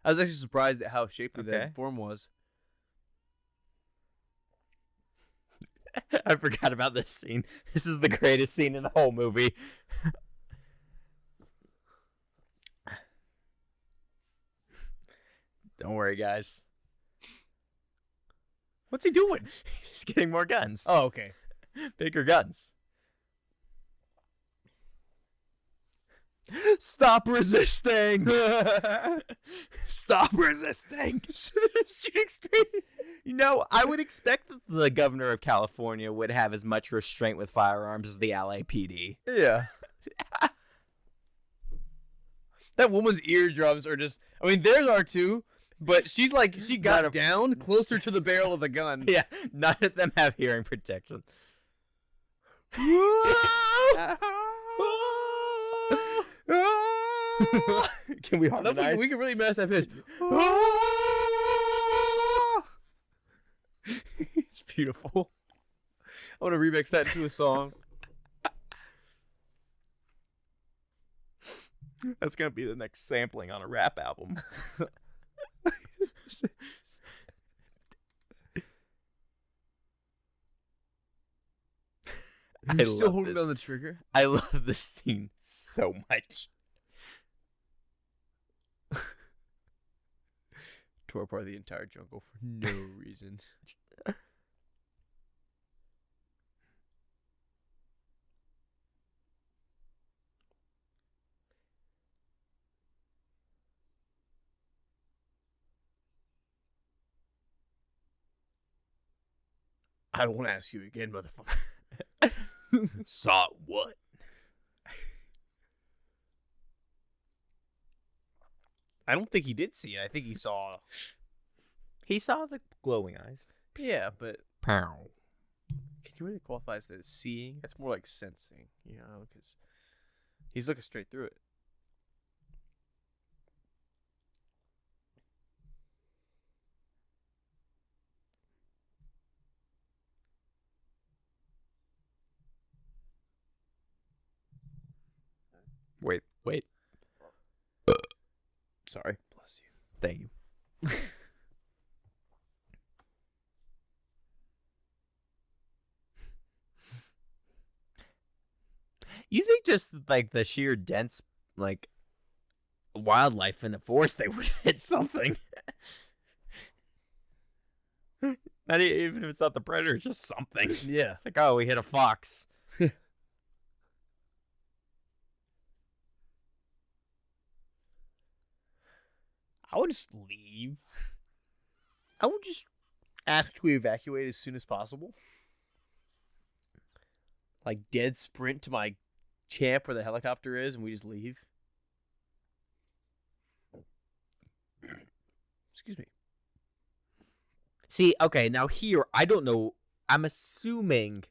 I was actually surprised at how shapely Okay. that form was. I forgot about this scene. This is the greatest scene in the whole movie. Don't worry, guys. What's he doing? He's getting more guns. Oh, okay. Bigger guns. Stop resisting! Stop resisting! Shooting straight. You know, I would expect that the governor of California would have as much restraint with firearms as the LAPD. Yeah. That woman's eardrums are just. I mean, theirs are too, but she got down closer to the barrel of the gun. Yeah, none of them have hearing protection. Can we harmonize? We can really mess that pitch. It's beautiful. I want to remix that into a song. That's gonna be the next sampling on a rap album. You're still holding down the trigger? I love this scene so much. Tore apart the entire jungle for no reason. I won't ask you again, motherfucker. Saw what? I don't think he did see it. I think he saw. He saw the glowing eyes. Yeah, but Pow. can you really qualify as that seeing? That's more like sensing, you know, because he's looking straight through it. Wait. Sorry. Bless you. Thank you. You think just like the sheer dense like wildlife in the forest, they would hit something. Not even if it's not the predator, it's just something. Yeah. It's like, oh, we hit a fox. I would just leave. I would just ask to evacuate as soon as possible. Like dead sprint to my camp where the helicopter is, and we just leave. Excuse me. See, okay, now here, I don't know. I'm assuming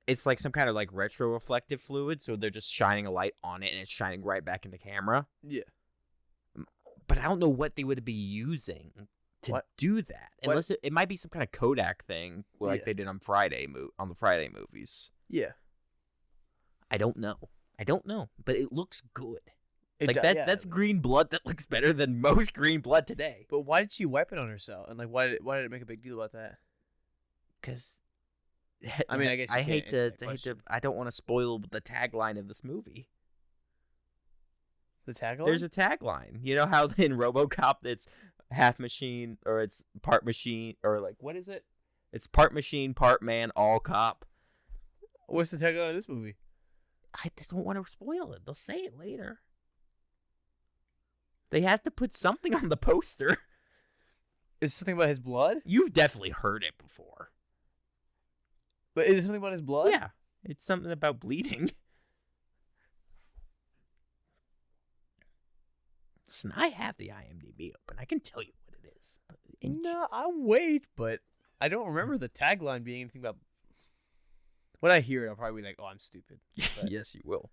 it's like some kind of like retro-reflective fluid, so they're just shining a light on it, and it's shining right back into camera. Yeah. But I don't know what they would be using to do that. Unless it might be some kind of Kodak thing, like they did on on the Friday movies. Yeah. I don't know, but it looks good. It That's green blood that looks better than most green blood today. But why did she wipe it on herself? And like, why did it make a big deal about that? Because, I mean, I guess I don't want to spoil the tagline of this movie. The tagline? There's a tagline. You know how in RoboCop it's half machine or it's part machine or like what is it? It's part machine, part man, all cop. What's the tagline of this movie? I just don't want to spoil it. They'll say it later. They have to put something on the poster. Is it something about his blood? You've definitely heard it before. But is it something about his blood? Yeah. It's something about bleeding. Listen, I have the IMDb open. I can tell you what it is. No, I'll wait, but I don't remember the tagline being anything about... When I hear it, I'll probably be like, oh, I'm stupid. But yes, you will.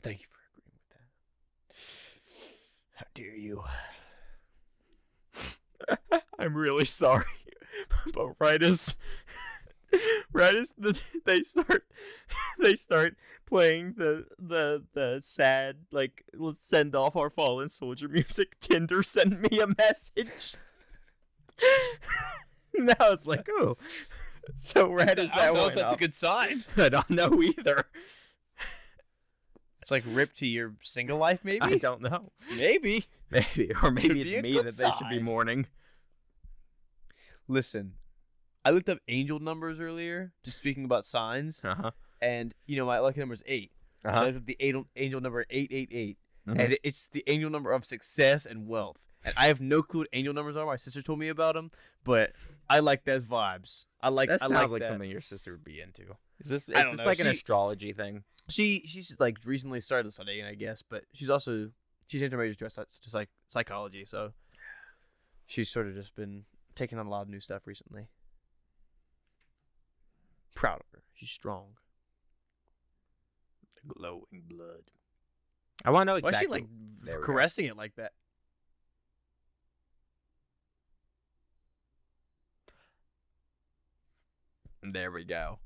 thank you for agreeing with that. How dare you? I'm really sorry. But right as they start playing the sad, like, let's send off our fallen soldier music, Tinder sent me a message. Now it's like, oh, so right as that I don't know went if that's up, a good sign. I don't know either. It's like rip to your single life, maybe? I don't know. Maybe. Or maybe Could be it's a me good that they should be sign. mourning. Listen, I looked up angel numbers earlier, just speaking about signs, and, you know, my lucky number is 8. So I looked up the angel number 888, and it's the angel number of success and wealth. And I have no clue what angel numbers are. My sister told me about them, but I like those vibes. That sounds like that. something your sister would be into. Is this know. like an astrology thing? She's like recently started studying, I guess, but she's changed her major to just like psychology, so she's sort of just been taking on a lot of new stuff recently. Proud of her. She's strong. The glowing blood. I want to know exactly. Why is she like caressing it like that? There we go.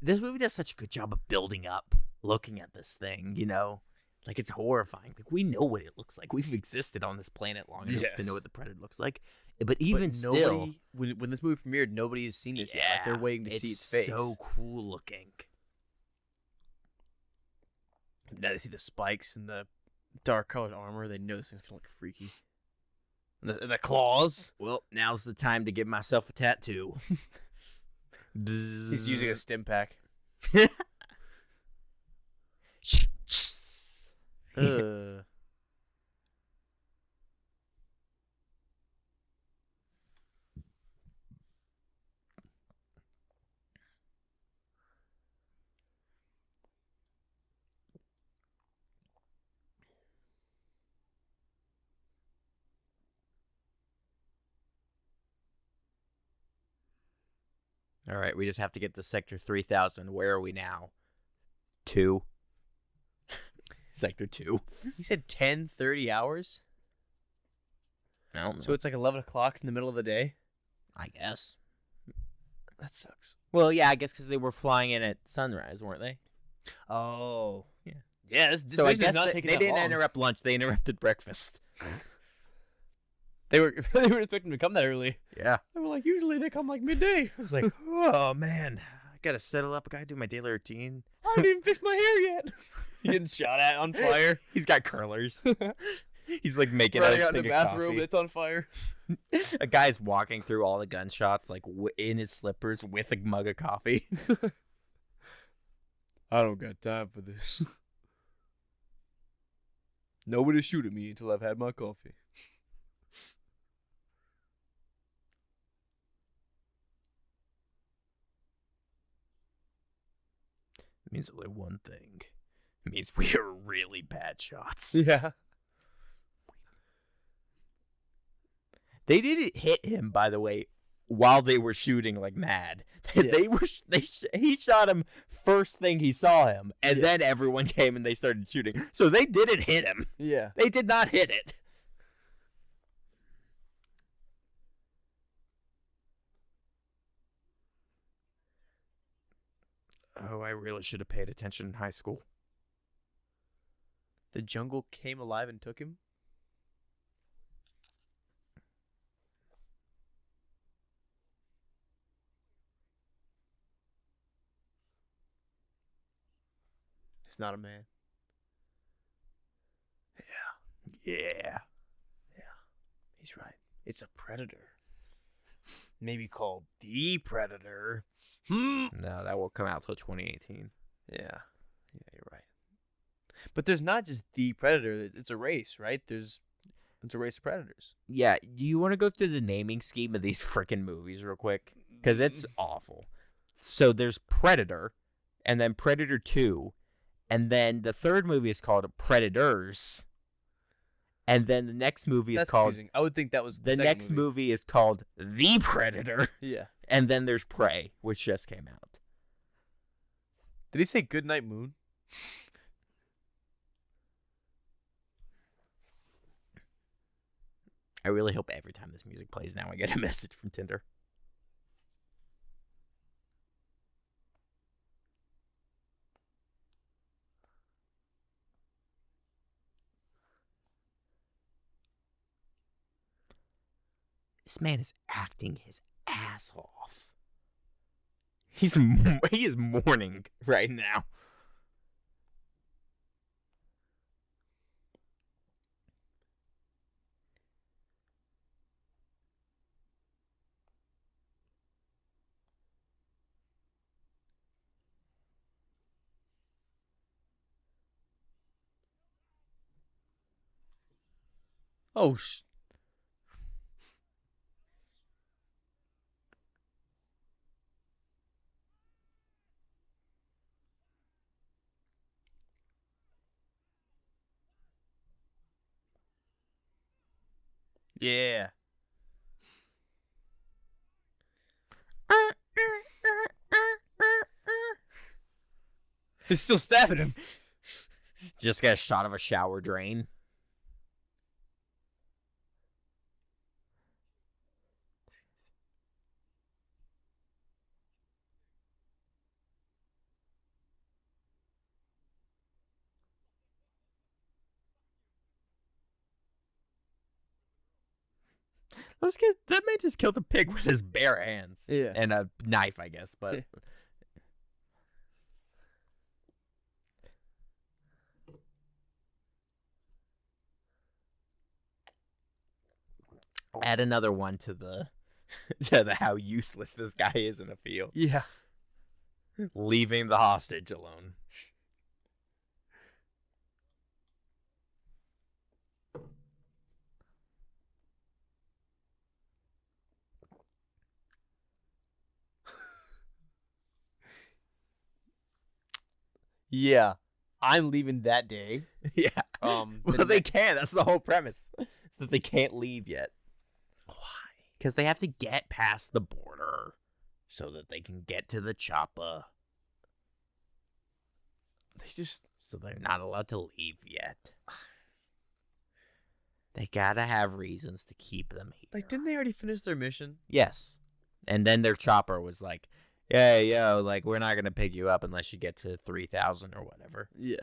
This movie does such a good job of building up, looking at this thing, you know? Like, it's horrifying. Like, we know what it looks like. We've existed on this planet long enough to know what the Predator looks like. But even still... When this movie premiered, nobody has seen this yet. Like, they're waiting to see its face. It's so cool looking. Now they see the spikes and the dark colored armor. They know this thing's going to look freaky. And the claws. Well, now's the time to give myself a tattoo. He's using a stim pack. All right, we just have to get to Sector 3000. Where are we now? 2. Sector 2. You said 30 hours? I don't know. So it's like 11 o'clock in the middle of the day? I guess. That sucks. Well, yeah, I guess because they were flying in at sunrise, weren't they? Oh. Yeah. Yeah, this So I guess not they didn't interrupt lunch. They interrupted breakfast. They were expecting to come that early. Yeah. They were like, usually they come like midday. I was like, oh, man. I got to settle up. I got to do my daily routine. I haven't even fixed my hair yet. He's getting shot at on fire. He's got curlers. He's like making running a out in thing the of bathroom coffee. that's on fire. A guy's walking through all the gunshots, like in his slippers with a mug of coffee. I don't got time for this. Nobody shoot at me until I've had my coffee. It means only one thing. It means we are really bad shots. Yeah. They didn't hit him, by the way, while they were shooting like mad. He shot him first thing he saw him, and then everyone came and they started shooting. So they didn't hit him. Yeah. They did not hit it. Oh, I really should have paid attention in high school. The jungle came alive and took him? It's not a man. Yeah. He's right. It's a predator. Maybe called the Predator. No, that won't come out till 2018. Yeah, you're right. But there's not just the Predator. It's a race, right? It's a race of predators. Yeah, do you want to go through the naming scheme of these freaking movies real quick? Because it's awful. So there's Predator, and then Predator 2, and then the third movie is called Predators, and then the next movie is called... confusing. I would think that was the next movie is called The Predator. Yeah. And then there's Prey, which just came out. Did he say Goodnight Moon? I really hope every time this music plays now I get a message from Tinder. This man is acting his ass off. He is mourning right now. Oh, yeah. He's still stabbing him. Just got a shot of a shower drain. That man just killed a pig with his bare hands. Yeah. And a knife, I guess, but... Yeah. Add another one to the how useless this guy is in a field. Yeah. Leaving the hostage alone. Yeah. I'm leaving that day. Yeah. Well, they can't. That's the whole premise. It's that they can't leave yet. Why? Because they have to get past the border so that they can get to the chopper. So they're not allowed to leave yet. They gotta have reasons to keep them here. Like, didn't they already finish their mission? Yes. And then their chopper was like, hey, yo, like, we're not gonna pick you up unless you get to 3,000 or whatever. Yeah.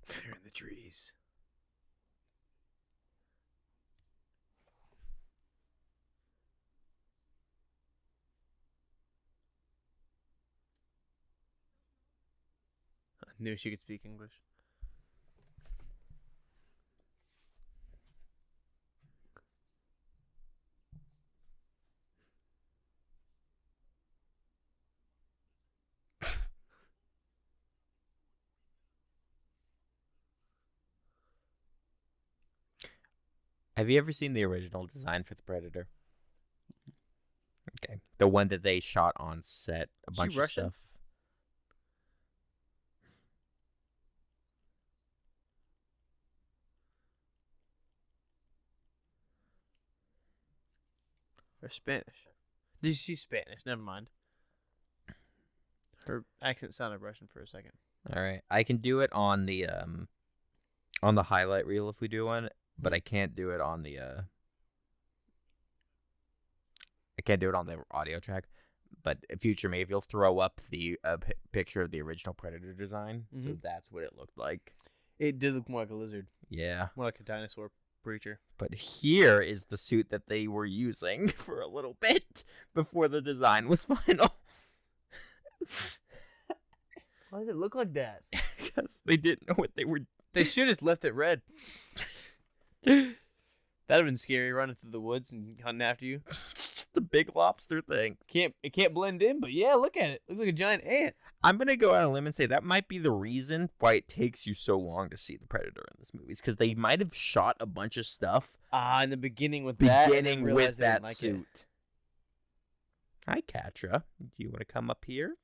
They're in the trees. I knew she could speak English. Have you ever seen the original design for the Predator? Okay. The one that they shot on set, a bunch of stuff. Or Spanish. She's Spanish. Never mind. Her accent sounded Russian for a second. All right. I can do it on the highlight reel if we do one, but I can't do it on the I can't do it on the audio track. But future maybe you'll throw up the picture of the original Predator design, so that's what it looked like. It did look more like a lizard. Yeah. More like a dinosaur creature. But here is the suit that they were using for a little bit before the design was final. Why does it look like that? Because they didn't know what they were. They should have left it red. That'd have been scary, running through the woods and hunting after you. It's just the big lobster thing. It can't blend in, but yeah, look at it. Looks like a giant ant. I'm gonna go out on a limb and say that might be the reason why it takes you so long to see the Predator in this movie. Is because they might have shot a bunch of stuff. In the beginning with that suit. Hi, Katra. Do you want to come up here?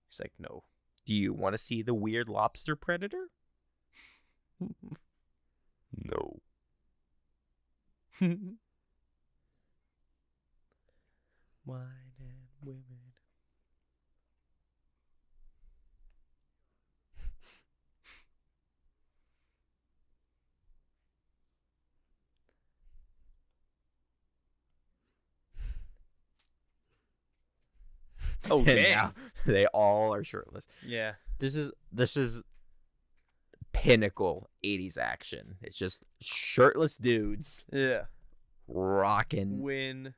She's like, no. Do you want to see the weird lobster predator? No. Wine and women. Oh, damn. They all are shirtless. Yeah. This is pinnacle 80s action. It's just shirtless dudes. Yeah. Rocking. Win.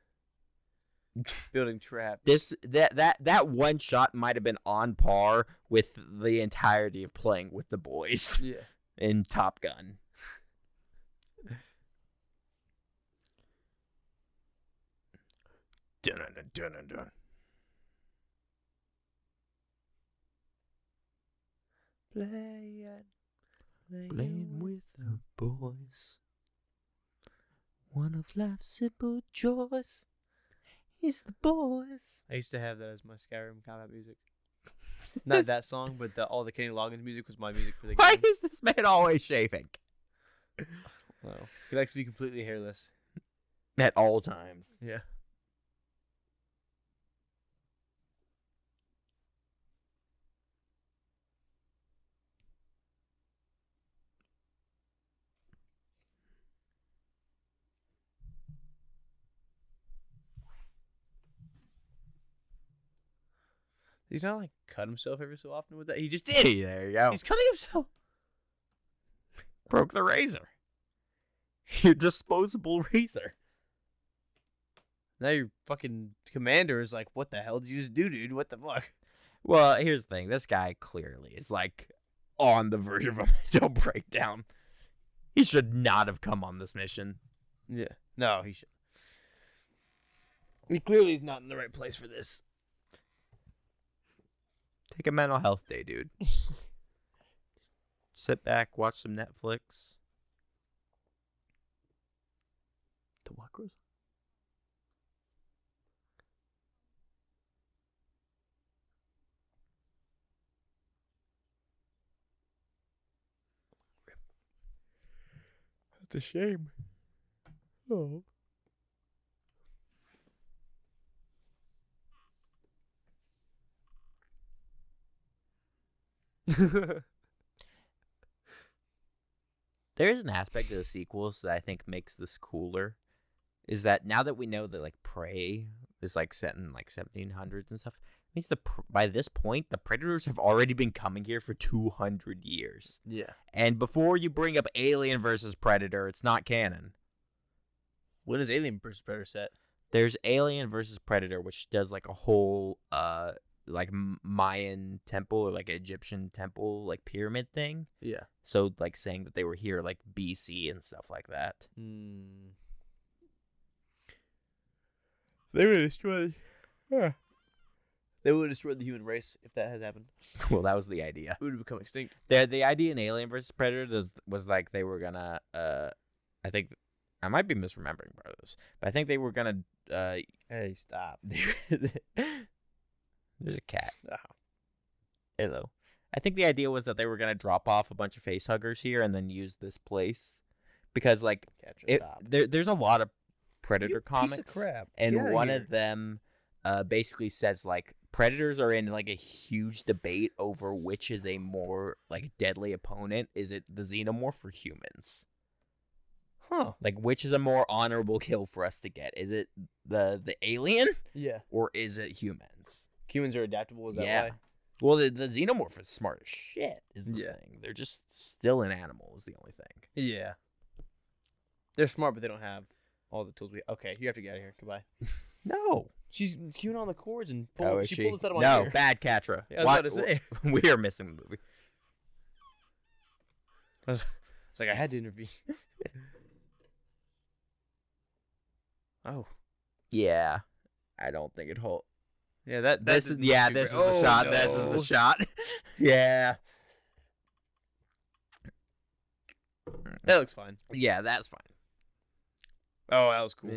Building trap. That one shot might have been on par with the entirety of Playing with the Boys. Yeah. In Top Gun. Dun dun dun dun dun. Playing with the boys. One of life's simple joys is the boys. I used to have that as my Skyrim combat music. Not that song, but all the Kenny Loggins music was my music for the game. Why is this man always shaving? Well, he likes to be completely hairless. At all times. Yeah. He's not like cut himself every so often with that. He just did. Hey, there you go. He's cutting himself. Broke the razor. Your disposable razor. Now your fucking commander is like, what the hell did you just do, dude? What the fuck? Well, here's the thing. This guy clearly is like on the verge of a mental breakdown. He should not have come on this mission. Yeah. No, he should. He clearly is not in the right place for this. Take a mental health day, dude. Sit back, watch some Netflix. The what, Chris? That's a shame. Oh. There's an aspect of the sequels that I think makes this cooler. Is that now that we know that like Prey is like set in like 1700s and stuff, it means by this point the Predators have already been coming here for 200 years. Yeah. And before you bring up Alien versus Predator, it's not canon. When is Alien versus Predator set? There's Alien versus Predator, which does like a whole like Mayan temple or like Egyptian temple like pyramid thing. Yeah. So like saying that they were here like BC and stuff like that. They would have destroyed. They would have destroyed the human race if that had happened. Well, that was the idea. We would have become extinct. The idea in Alien versus Predator was like they were gonna I think I might be misremembering part of this, but I think they were gonna. Hey, stop. There's a cat. Stop. Hello. I think the idea was that they were gonna drop off a bunch of face huggers here and then use this place because, like, there's a lot of Predator comics, piece of crap. and one of them basically says like Predators are in like a huge debate over which is a more like deadly opponent. Is it the xenomorph or humans? Huh. Like, which is a more honorable kill for us to get? Is it the alien? Yeah. Or is it humans? Humans are adaptable, is that why? Well, the xenomorph is smart as shit, is the Yeah. thing. They're just still an animal is the only thing. Yeah. They're smart, but they don't have all the tools we Okay, you have to get out of here. Goodbye. No. She's queuing on the cords and Is she pulled this out of my No, ear. bad Catra. Yeah, I was about to say. We are missing the movie. It's like I had to intervene. Oh. Yeah. I don't think it holds. Yeah, This is the shot. No. This is the shot. Yeah. That looks fine. Yeah, that's fine. Oh, that was cool.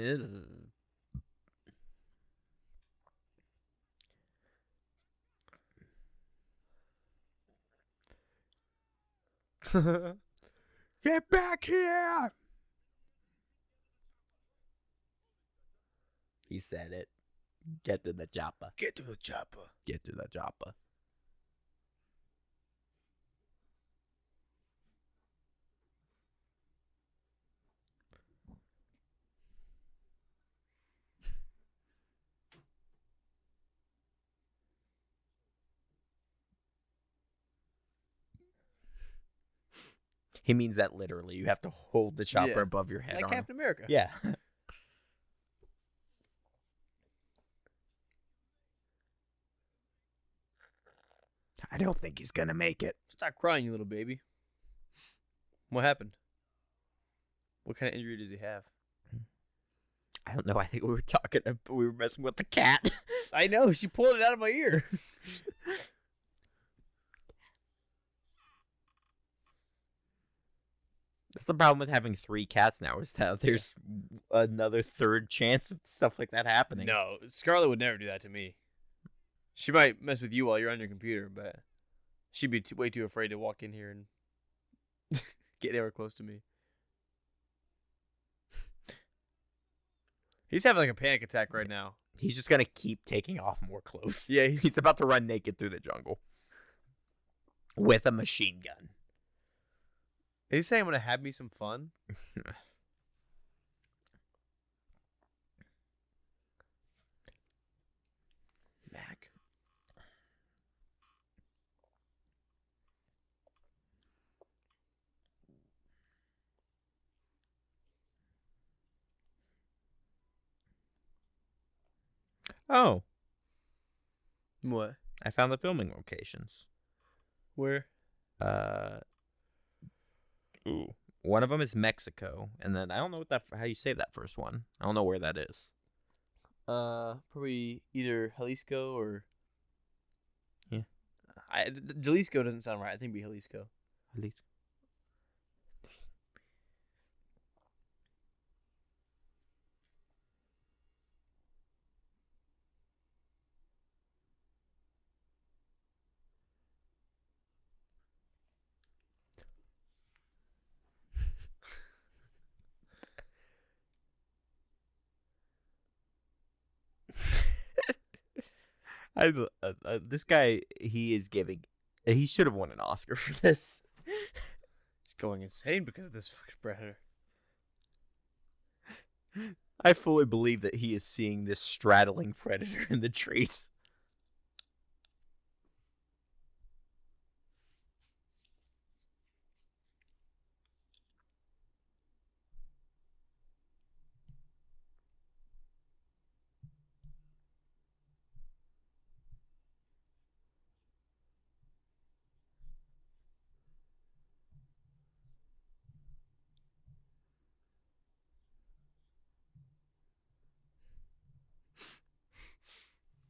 Get back here! He said it. Get to the chopper. Get to the chopper. Get to the chopper. He means that literally. You have to hold the chopper above your head. Like Captain America. Yeah. I don't think he's going to make it. Stop crying, you little baby. What happened? What kind of injury does he have? I don't know. I think we were messing with the cat. I know. She pulled it out of my ear. That's the problem with having 3 cats now, is that there's another third chance of stuff like that happening. No, Scarlet would never do that to me. She might mess with you while you're on your computer, but she'd be way too afraid to walk in here and get anywhere close to me. He's having like a panic attack right now. He's just going to keep taking off more clothes. Yeah, He's about to run naked through the jungle with a machine gun. Is he saying I'm going to have me some fun? Mac. Oh, What? I found the filming locations. Where? Ooh. One of them is Mexico, and then I don't know how you say that first one. I don't know where that is. Probably either Jalisco or... Yeah. Jalisco doesn't sound right. I think it'd be Jalisco. This guy, he should have won an Oscar for this. He's going insane because of this fucking Predator. I fully believe that he is seeing this straddling Predator in the trees.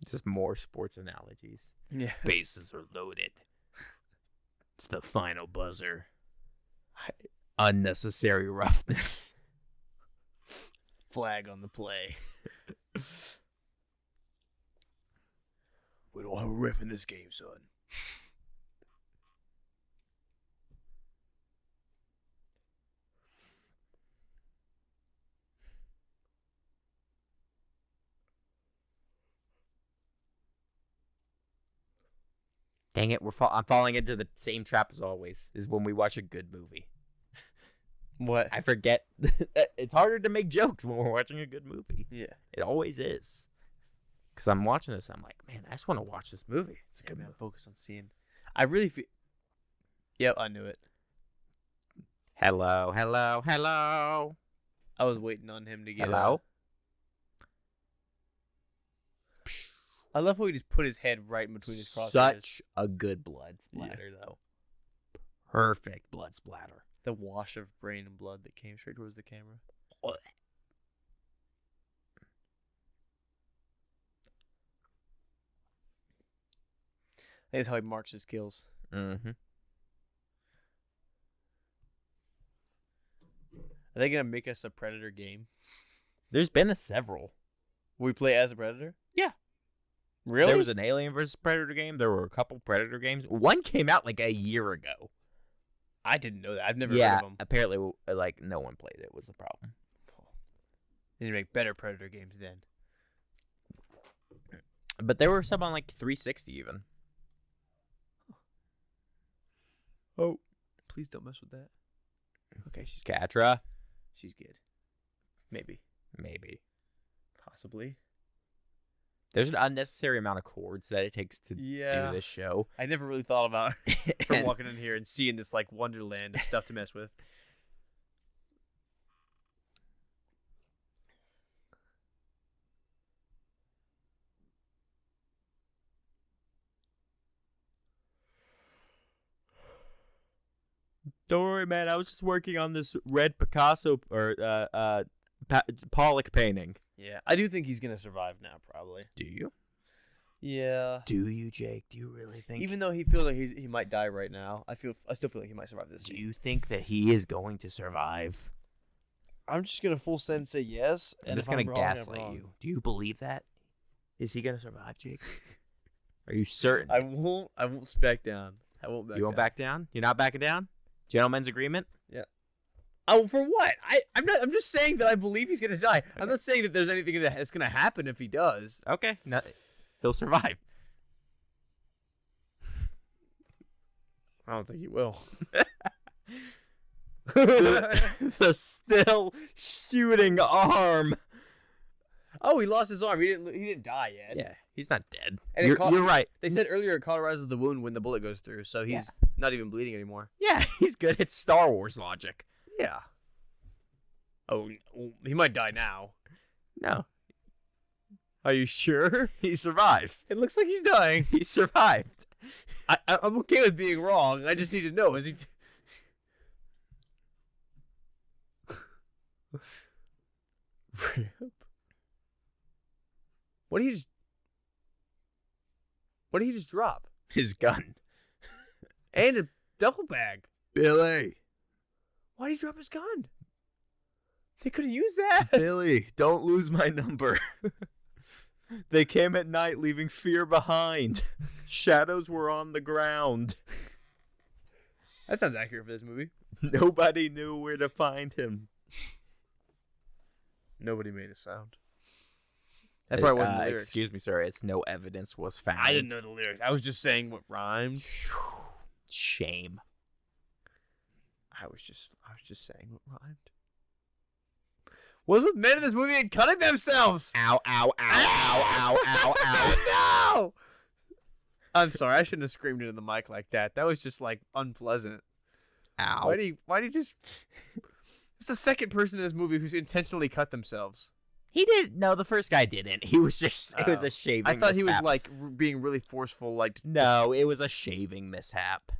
Just more sports analogies. Yeah. Bases are loaded. It's the final buzzer. Unnecessary roughness. flag on the play. We don't have a ref in this game, son. Dang it, I'm falling into the same trap as always, is when we watch a good movie. What? I forget. It's harder to make jokes when we're watching a good movie. Yeah. It always is. Because I'm watching this, I'm like, man, I just want to watch this movie. It's a good movie. Focus on seeing. I really feel. Yep, I knew it. Hello. I was waiting on him to get Hello? I love how he just put his head right in between his crosshairs. Such a good blood splatter, though. Perfect blood splatter. The wash of brain and blood that came straight towards the camera. That's how he marks his kills. Mm-hmm. Are they gonna make us a Predator game? There's been several. We play as a Predator? Yeah. Really? There was an Alien vs. Predator game. There were a couple Predator games. One came out like a year ago. I didn't know that. I've never heard of them. Apparently, like, no one played it was the problem. They need to make better Predator games then. But there were some on, like, 360 even. Oh. Please don't mess with that. Okay, she's good. Catra. She's good. Maybe. Possibly. There's an unnecessary amount of chords that it takes to do this show. I never really thought about from walking in here and seeing this like wonderland of stuff to mess with. Don't worry, man. I was just working on this red Picasso or Pollock painting. Yeah, I do think he's gonna survive now, probably. Do you? Yeah. Do you, Jake? Do you really think? Even though he feels like he might die right now, I still feel like he might survive this. Do you think that he is going to survive? I'm just gonna full send say yes, I'm just gonna gaslight you. Do you believe that? Is he gonna survive, Jake? Are you certain? I won't back down. I won't back. You won't back down? You're not backing down? Gentleman's agreement? Yeah. Oh, for what? I'm just saying that I believe he's gonna die. I'm not saying that there's anything that's gonna happen if he does. Okay. No, he'll survive. I don't think he will. the still shooting arm. Oh, he lost his arm. He didn't die yet. Yeah, he's not dead. And you're right. They said earlier it cauterizes the wound when the bullet goes through, so he's not even bleeding anymore. Yeah, he's good. It's Star Wars logic. Yeah. Oh, he might die now. No. Are you sure? He survives. It looks like he's dying. He survived. I'm okay with being wrong. I just need to know. Is he... What did he just drop? His gun. And a duffel bag. Billy. Why did he drop his gun? They could have used that. Billy, don't lose my number. They came at night, leaving fear behind. Shadows were on the ground. That sounds accurate for this movie. Nobody knew where to find him. Nobody made a sound. That probably wasn't the lyrics. Excuse me, sir. It's no evidence was found. I didn't know the lyrics. I was just saying what rhymed. Shame. I was just saying what rhymed. What's with men in this movie and cutting themselves? Ow, ow, ow, ow, ow, ow, ow. No! I'm sorry. I shouldn't have screamed into the mic like that. That was just, like, unpleasant. Ow. Why do you just... It's the second person in this movie who's intentionally cut themselves. He didn't. No, the first guy didn't. He was just... It was a shaving I thought mishap. he was, like, being really forceful, like... No, it was a shaving mishap.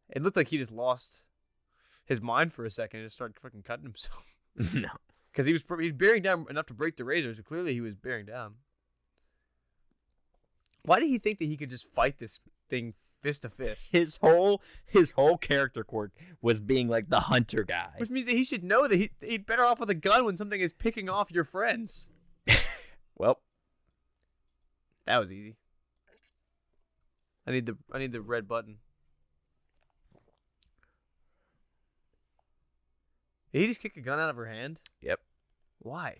It looked like he just lost his mind for a second and just started fucking cutting himself. No. Because he was bearing down enough to break the razor, so clearly he was bearing down. Why did he think that he could just fight this thing fist to fist. His whole character quirk was being like the hunter guy. Which means that he should know that he'd better off with a gun when something is picking off your friends. Well, that was easy. I need the red button. Did he just kick a gun out of her hand? Yep. Why?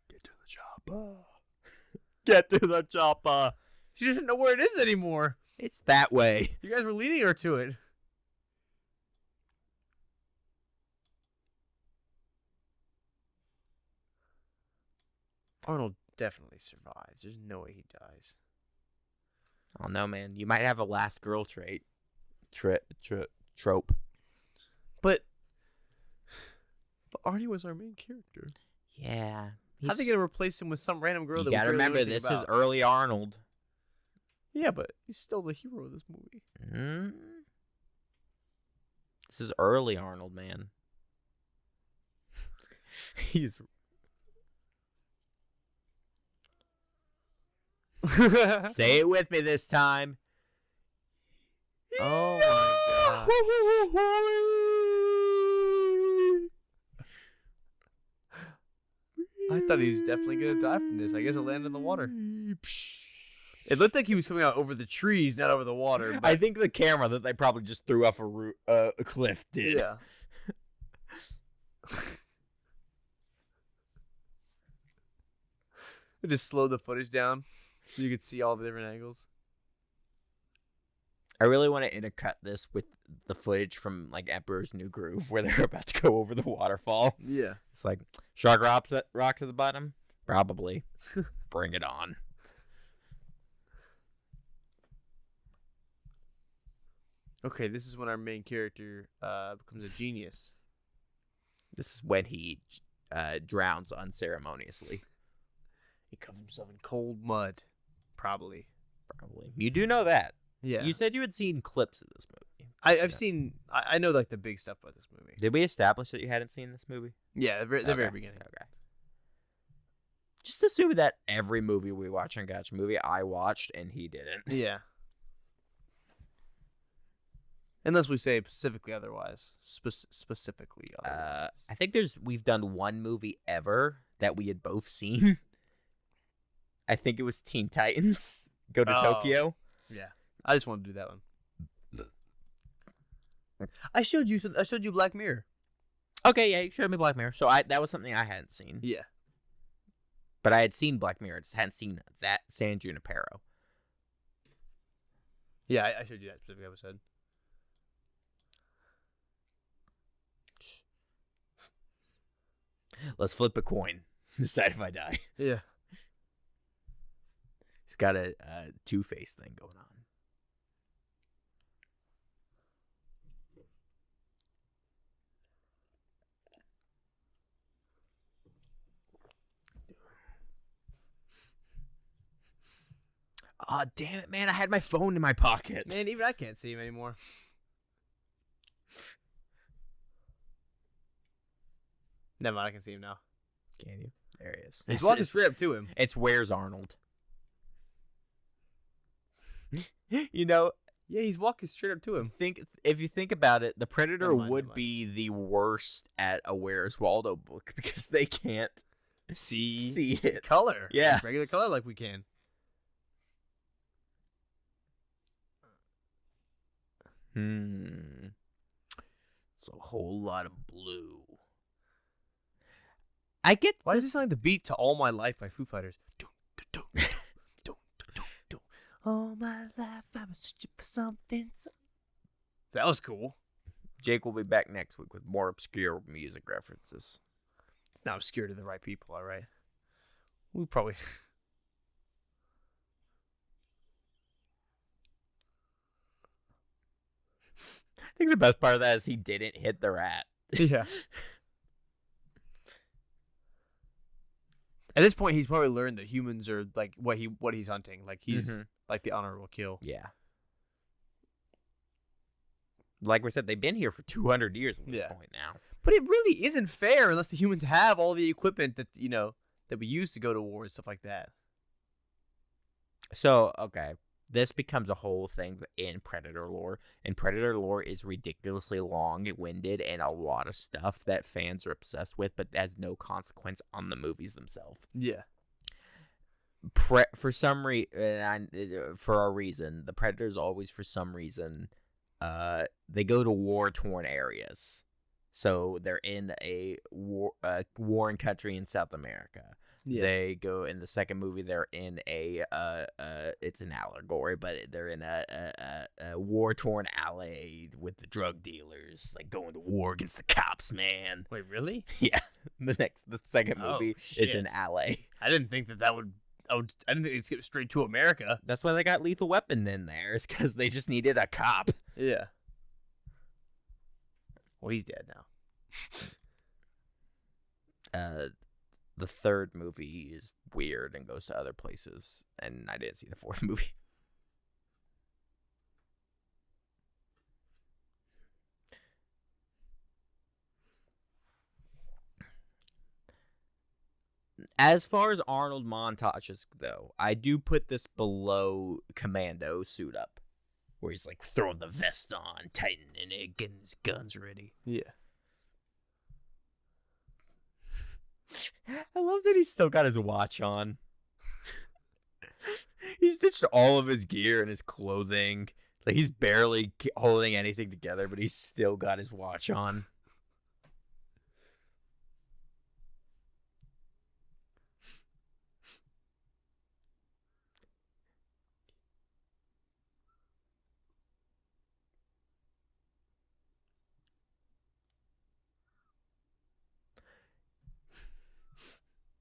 Get to the chopper. Get to the chopper. She doesn't know where it is anymore. It's that way. You guys were leading her to it. Arnold definitely survives. There's no way he dies. Oh no, man! You might have a last girl trope. But Arnie was our main character. Yeah. How's they gonna replace him with some random girl? You that gotta remember, this is early Arnold. Yeah, but he's still the hero of this movie. This is early Arnold, man. He's. Say it with me this time. Oh my god. I thought he was definitely gonna die from this. I guess he'll land in the water. It looked like he was coming out over the trees, not over the water. But... I think the camera that they probably just threw off a cliff did. Yeah. They just slowed the footage down so you could see all the different angles. I really want to intercut this with the footage from like Emperor's New Groove where they're about to go over the waterfall. Yeah. It's like, shark rocks at the bottom? Probably. Bring it on. Okay, this is when our main character becomes a genius. This is when he drowns unceremoniously. He covers himself in cold mud. Probably. You do know that. Yeah. You said you had seen clips of this movie. I've seen... I know like the big stuff about this movie. Did we establish that you hadn't seen this movie? Yeah, the very beginning. Okay. Just assume that every movie we watch on Gotcha Movie, I watched and he didn't. Yeah. Unless we say specifically otherwise. Specifically otherwise. I think we've done one movie ever that we had both seen. I think it was Teen Titans Go to Tokyo. Yeah. I just wanted to do that one. I showed you Black Mirror. Okay, yeah, you showed me Black Mirror. So that was something I hadn't seen. Yeah. But I had seen Black Mirror. I just hadn't seen that San Junipero. Yeah, I showed you that specific episode. Let's flip a coin. Decide if I die. Yeah. He's got a two-face thing going on. Oh, damn it, man. I had my phone in my pocket. Man, even I can't see him anymore. Never mind, I can see him now. Can you? There he is. He's walking straight up to him. It's Where's Arnold? You know, yeah, he's walking straight up to him. If you think about it, the Predator would be the worst at a Where's Waldo book because they can't see it. Color. Yeah. Like regular color like we can. It's a whole lot of blue. I get Why does it sound like the beat to All My Life by Foo Fighters? All my life I was searching for something. That was cool. Jake will be back next week with more obscure music references. It's not obscure to the right people, all right? We probably... I think the best part of that is he didn't hit the rat. Yeah. At this point, he's probably learned that humans are like what he's hunting. Like he's like the honorable kill. Yeah. Like we said, they've been here for 200 years at this point now. But it really isn't fair unless the humans have all the equipment that that we use to go to war and stuff like that. So, okay. This becomes a whole thing in Predator lore. And Predator lore is ridiculously long-winded and a lot of stuff that fans are obsessed with, but has no consequence on the movies themselves. Yeah. For some reason, for a reason, the Predators always, for some reason, they go to war-torn areas. So they're in a warring country in South America. Yeah. They go in the second movie. They're in it's an allegory, but they're in a war-torn alley with the drug dealers, like going to war against the cops. Man, wait, really? Yeah. The second movie is an alley. I didn't think that would. I didn't think they'd skip straight to America. That's why they got Lethal Weapon in there. Is because they just needed a cop. Yeah. Well, he's dead now. The third movie is weird and goes to other places, and I didn't see the fourth movie. As far as Arnold montages go, I do put this below Commando suit up, where he's like throwing the vest on, tightening it, getting his guns ready. Yeah. I love that he's still got his watch on. He's ditched all of his gear and his clothing. Like, he's barely holding anything together, but he's still got his watch on.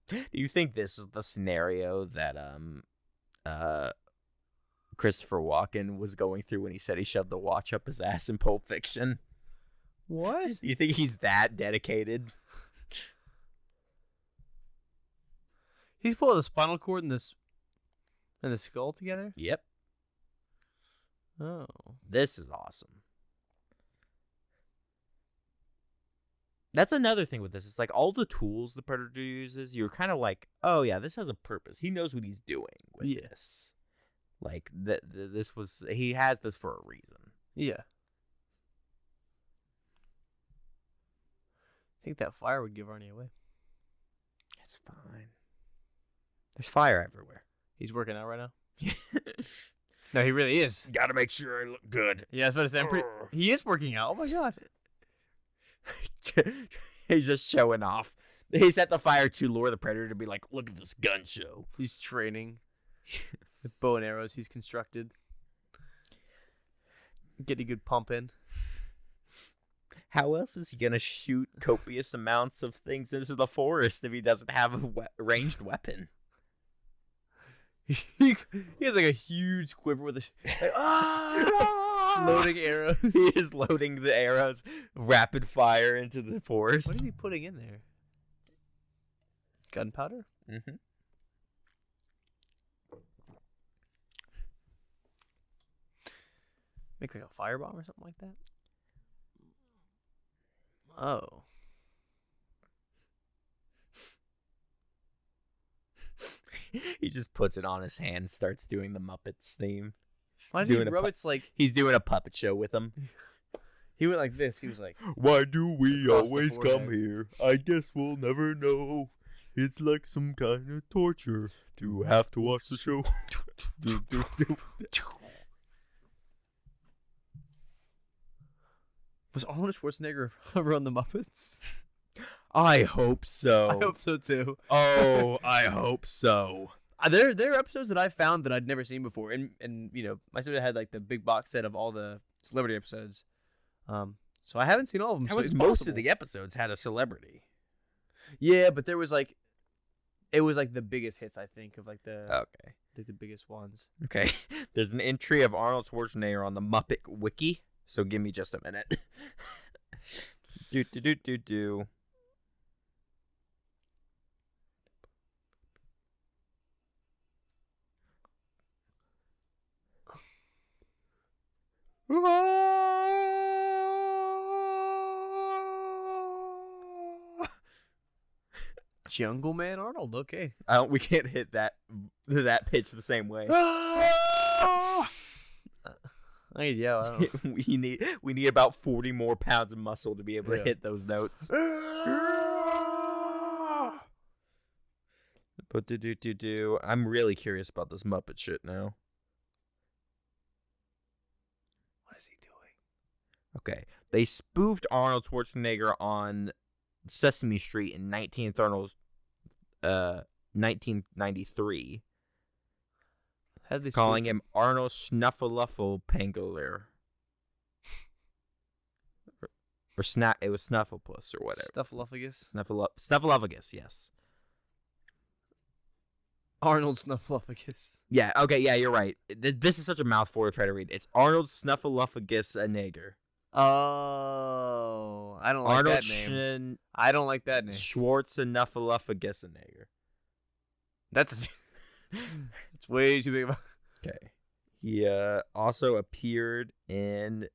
Do you think this is the scenario that Christopher Walken was going through when he said he shoved the watch up his ass in Pulp Fiction? What? Do you think he's that dedicated? He's pulling the spinal cord and the skull together? Yep. Oh. This is awesome. That's another thing with this. It's like all the tools the Predator uses, you're kind of like, oh yeah, this has a purpose. He knows what he's doing with this. Like, he has this for a reason. Yeah. I think that fire would give Arnie away. It's fine. There's fire everywhere. He's working out right now? No, he really is. Gotta make sure I look good. Yeah, I was about to say, he is working out. Oh my god. He's just showing off. He set the fire to lure the Predator to be like, look at this gun show. He's training with bow and arrows he's constructed. Get a good pump in. How else is he going to shoot copious amounts of things into the forest if he doesn't have a ranged weapon? He has like a huge quiver with loading arrows. He is loading the arrows rapid fire into the forest. What is he putting in there? Gunpowder? Mm-hmm. Make like a firebomb or something like that? Oh. He just puts it on his hand and starts doing the Muppets theme. Why did he rub it's like... He's doing a puppet show with them. He went like this. He was like... Why do we always come here? I guess we'll never know. It's like some kind of torture to have to watch the show. Was Arnold Schwarzenegger ever on the Muppets? I hope so. I hope so too. Oh, I hope so. There are episodes that I found that I'd never seen before, and you know, my sister had like the big box set of all the celebrity episodes. So I haven't seen all of them. That was most of the episodes had a celebrity. Yeah, but there was like, it was like the biggest hits, I think, of like the the biggest ones. Okay, there's an entry of Arnold Schwarzenegger on the Muppet Wiki. So give me just a minute. do. Jungle Man Arnold. Okay. We can't hit that pitch the same way. Yeah, I don't know. we need about 40 more pounds of muscle to be able to hit those notes. But I'm really curious about this Muppet shit now. What is he doing? Okay, they spoofed Arnold Schwarzenegger on Sesame Street in 1993. How did they Calling him Arnold Snuffleupagus Pangolin. Or it was Snuffleupagus or whatever. Snuffleupagus, yes. Arnold Snuffleupagus. Yeah, okay, yeah, you're right. This is such a mouthful to try to read. It's Arnold Snuffleupagus Nager. Oh, I don't like that name. I don't like that name. Schwarzenegger. That's it's way too big of a... Okay. He also appeared in...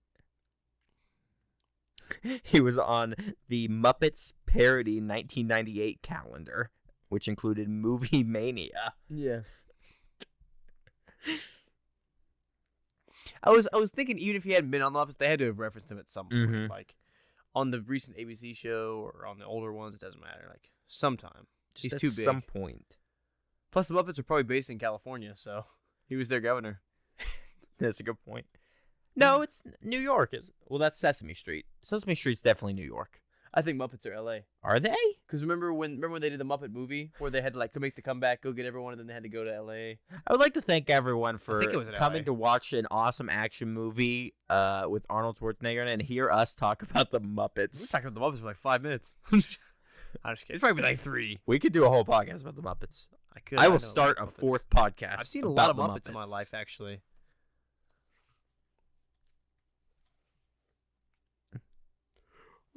He was on the Muppets parody 1998 calendar, which included Movie Mania. Yeah. I was thinking even if he hadn't been on the Muppets, they had to have referenced him at some point. Mm-hmm. Like on the recent ABC show or on the older ones, it doesn't matter. Like sometime. He's too big. At some point. Plus the Muppets are probably based in California, so he was their governor. That's a good point. No, it's New York. Well, that's Sesame Street. Sesame Street's definitely New York. I think Muppets are LA. Are they? Because remember when they did the Muppet movie where they had to like make the comeback, go get everyone, and then they had to go to LA? I would like to thank everyone for coming to watch an awesome action movie with Arnold Schwarzenegger and hear us talk about the Muppets. We talked about the Muppets for like 5 minutes. I'm just kidding. It's probably like 3. We could do a whole podcast about the Muppets. I will start a fourth podcast. I've seen a lot of Muppets in my life, actually.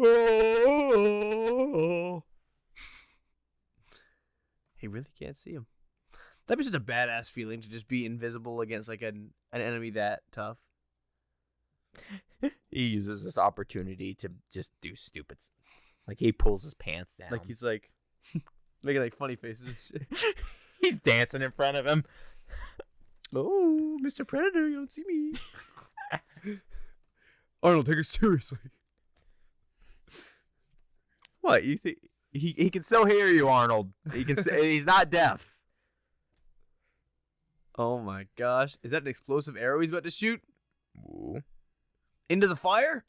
Oh. He really can't see him. That'd be such a badass feeling to just be invisible against like an enemy that tough. He uses this opportunity to just do stupid. Like he pulls his pants down. Like he's like making like funny faces and shit. He's dancing in front of him. Oh, Mr. Predator, you don't see me. Arnold, take it seriously. What you think? He can still hear you, Arnold. He can. He's not deaf. Oh my gosh! Is that an explosive arrow he's about to shoot? Ooh. Into the fire?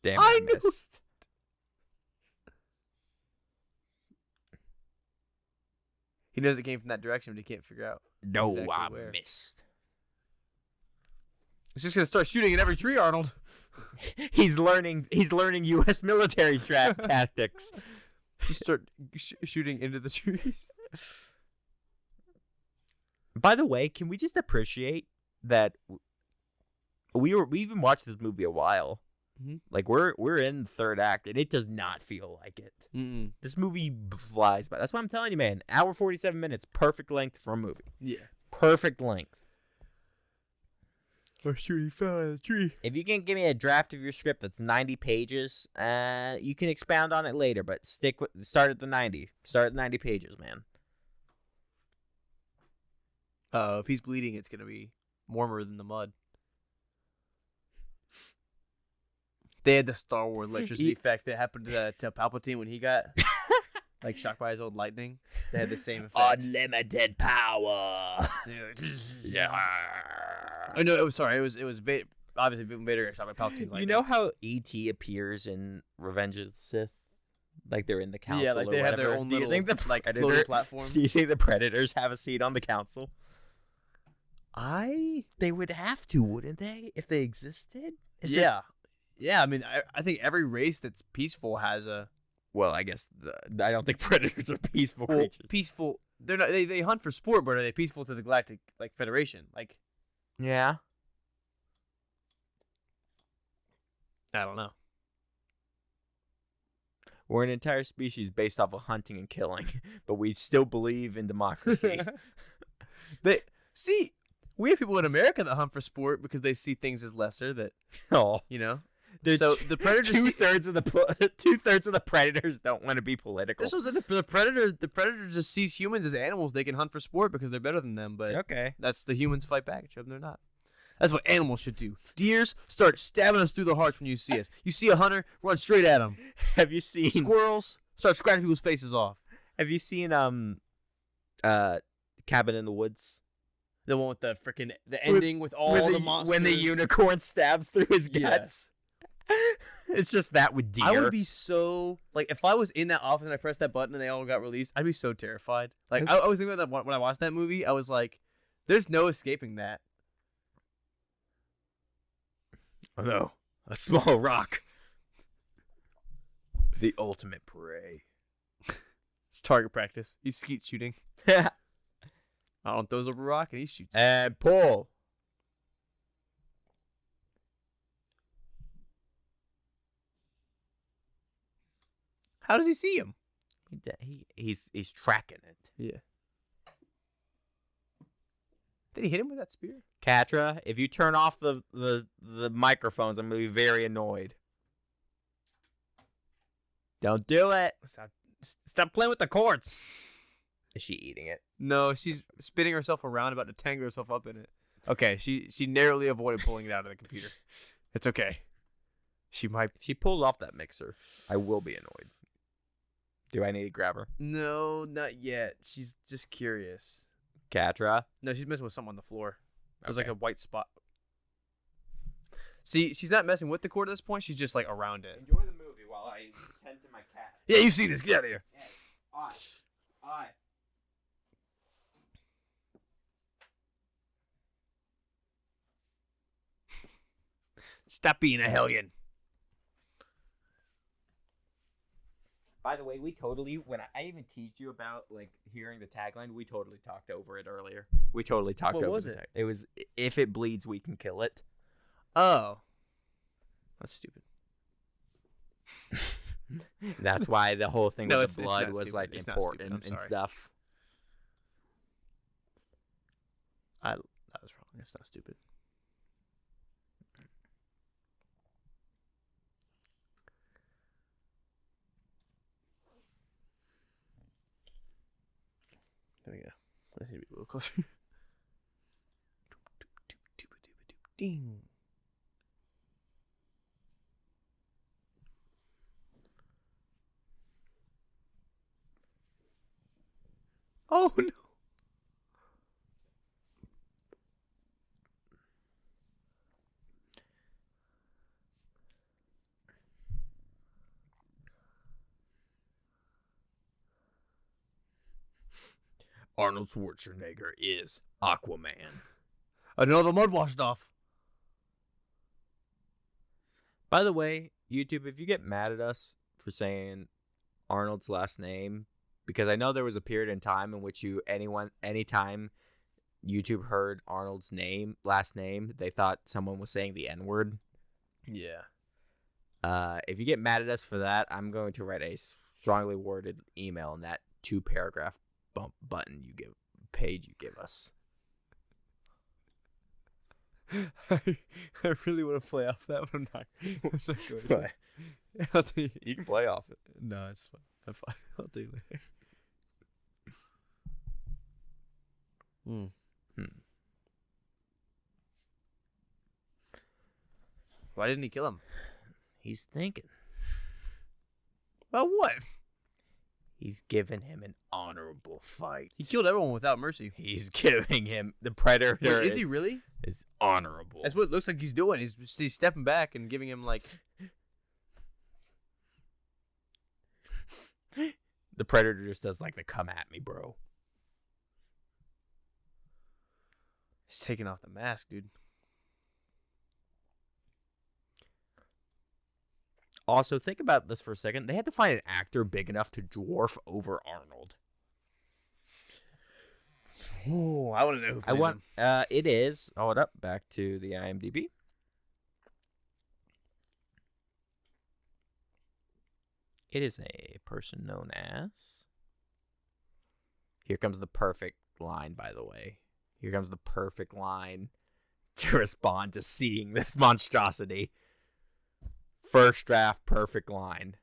Damn, I missed. He knows it came from that direction, but he can't figure out. No, exactly I where. missed. He's just gonna start shooting in every tree, Arnold. He's learning U.S. military tactics. Just start shooting into the trees. By the way, can we just appreciate that we even watched this movie a while? Mm-hmm. Like we're in the third act, and it does not feel like it. Mm-mm. This movie flies by. That's why I'm telling you, man. Hour 47 minutes, perfect length for a movie. Yeah, perfect length. Or shoot, he fell out of the tree. If you can give me a draft of your script that's 90 pages, you can expound on it later, but start at the 90. Start at 90 pages, man. If he's bleeding, it's gonna be warmer than the mud. They had the Star Wars electricity effect that happened to Palpatine when he got like shocked by his old lightning. They had the same effect. Unlimited power. Yeah. Oh no! It was obviously Vader got shot by Palpatine. You know how E.T. appears in Revenge of the Sith? Like they're in the council. Yeah, like they have their own do you little think the like floating platform. Do you think the Predators have a seat on the council? They would have to, wouldn't they, if they existed? Yeah. I mean, I think every race that's peaceful has a. Well, I guess I don't think Predators are peaceful creatures. Peaceful. They're not. They hunt for sport, but are they peaceful to the Galactic Federation? Like. Yeah. I don't know. We're an entire species based off of hunting and killing, but we still believe in democracy. We have people in America that hunt for sport because they see things as lesser that, oh, you know. So the predator. 2/3 of the 2/3 of the predators don't want to be political. This was the predator. The predator just sees humans as animals they can hunt for sport because they're better than them. But Okay. that's the humans fight back and show them they're not. That's what animals should do. Deers start stabbing us through the hearts when you see us. You see a hunter, run straight at him. Have you seen Squirrels start scratching people's faces off. Have you seen Cabin in the Woods? The one with the freaking ending with all the monsters. When the unicorn stabs through his guts. It's just that with deer. I would be so like if I was in that office and I pressed that button and they all got released, I'd be so terrified. Like I was thinking about that when I watched that movie. I was like, "There's no escaping that." Oh no, a small rock. The ultimate prey. It's target practice. He's skeet shooting. Alan throws up a rock and he shoots. And pull. How does he see him? He's tracking it. Yeah. Did he hit him with that spear? Katra, if you turn off the microphones, I'm gonna be very annoyed. Don't do it. Stop playing with the cords. Is she eating it? No, she's spinning herself around, about to tangle herself up in it. Okay, she narrowly avoided pulling it out of the computer. It's okay. She might. If she pulls off that mixer, I will be annoyed. Do I need to grab her? No, not yet. She's just curious. Katra? No, she's messing with something on the floor. There's like a white spot. See, she's not messing with the cord at this point. She's just like around it. Enjoy the movie while I tend to my cat. Yeah, you see this. Get out of here. Yes. Aye. Stop being a hellion. By the way, we totally, when I even teased you about like hearing the tagline, we totally talked over it earlier. We totally talked What over was the it? tag. It was, if it bleeds, we can kill it. Oh. That's stupid. That's why the whole thing No, with it's the not blood stupid. was like It's not important stupid. I'm and sorry. stuff. I was wrong. It's not stupid. There we go. Let's need to be a little closer. Ding. Oh no. Arnold Schwarzenegger is Aquaman. Another mud washed off. By the way, YouTube, if you get mad at us for saying Arnold's last name, because I know there was a period in time in which anytime YouTube heard Arnold's last name, they thought someone was saying the N-word. Yeah. If you get mad at us for that, I'm going to write a strongly worded email in that 2-paragraph page you give us. I really want to play off that, but I'm not going to. What? I'll tell you. You can play off it. No, it's fine. I'm fine. I'll tell you later. Why didn't he kill him? He's thinking. About what? He's giving him an honorable fight. He killed everyone without mercy. He's giving him the predator. Wait, is he really? Is honorable. That's what it looks like he's doing. He's stepping back and giving him like. The predator just does like the come at me, bro. He's taking off the mask, dude. Also, think about this for a second. They had to find an actor big enough to dwarf over Arnold. Oh, I want to know who plays him. It is. Hold up. Back to the IMDb. It is a person known as. Here comes the perfect line, by the way. Here comes the perfect line to respond to seeing this monstrosity. First draft, perfect line.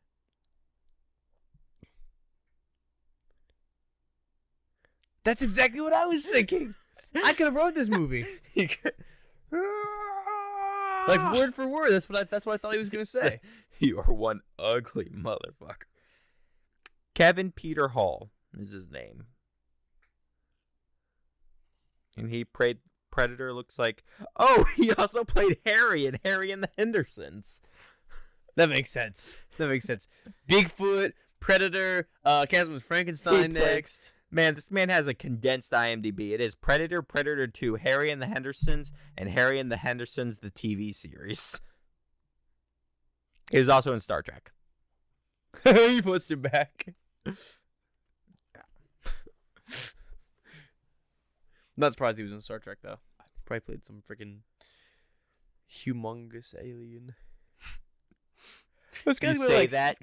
That's exactly what I was thinking. I could have wrote this movie. Like word for word. That's what I thought he was gonna say. You are one ugly motherfucker. Kevin Peter Hall is his name. And he played Predator, looks like. Oh, he also played Harry in Harry and the Hendersons. That makes sense. Bigfoot, Predator, Casmus Frankenstein next. Man, this man has a condensed IMDb. It is Predator, Predator 2, Harry and the Hendersons, and Harry and the Hendersons, the TV series. He was also in Star Trek. He puts him back. Not surprised he was in Star Trek, though. Probably played some freaking humongous alien. You say that,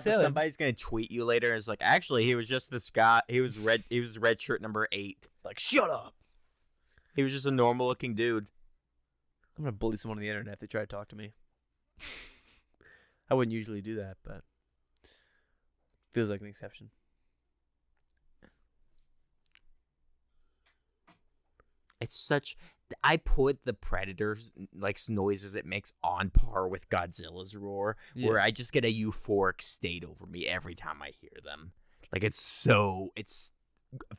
but somebody's gonna tweet you later and it's like, actually, he was just this guy. He was red shirt number 8. Like, shut up. He was just a normal looking dude. I'm gonna bully someone on the internet if they try to talk to me. I wouldn't usually do that, but feels like an exception. It's such. I put the Predator's like noises it makes on par with Godzilla's roar, where I just get a euphoric state over me every time I hear them. Like it's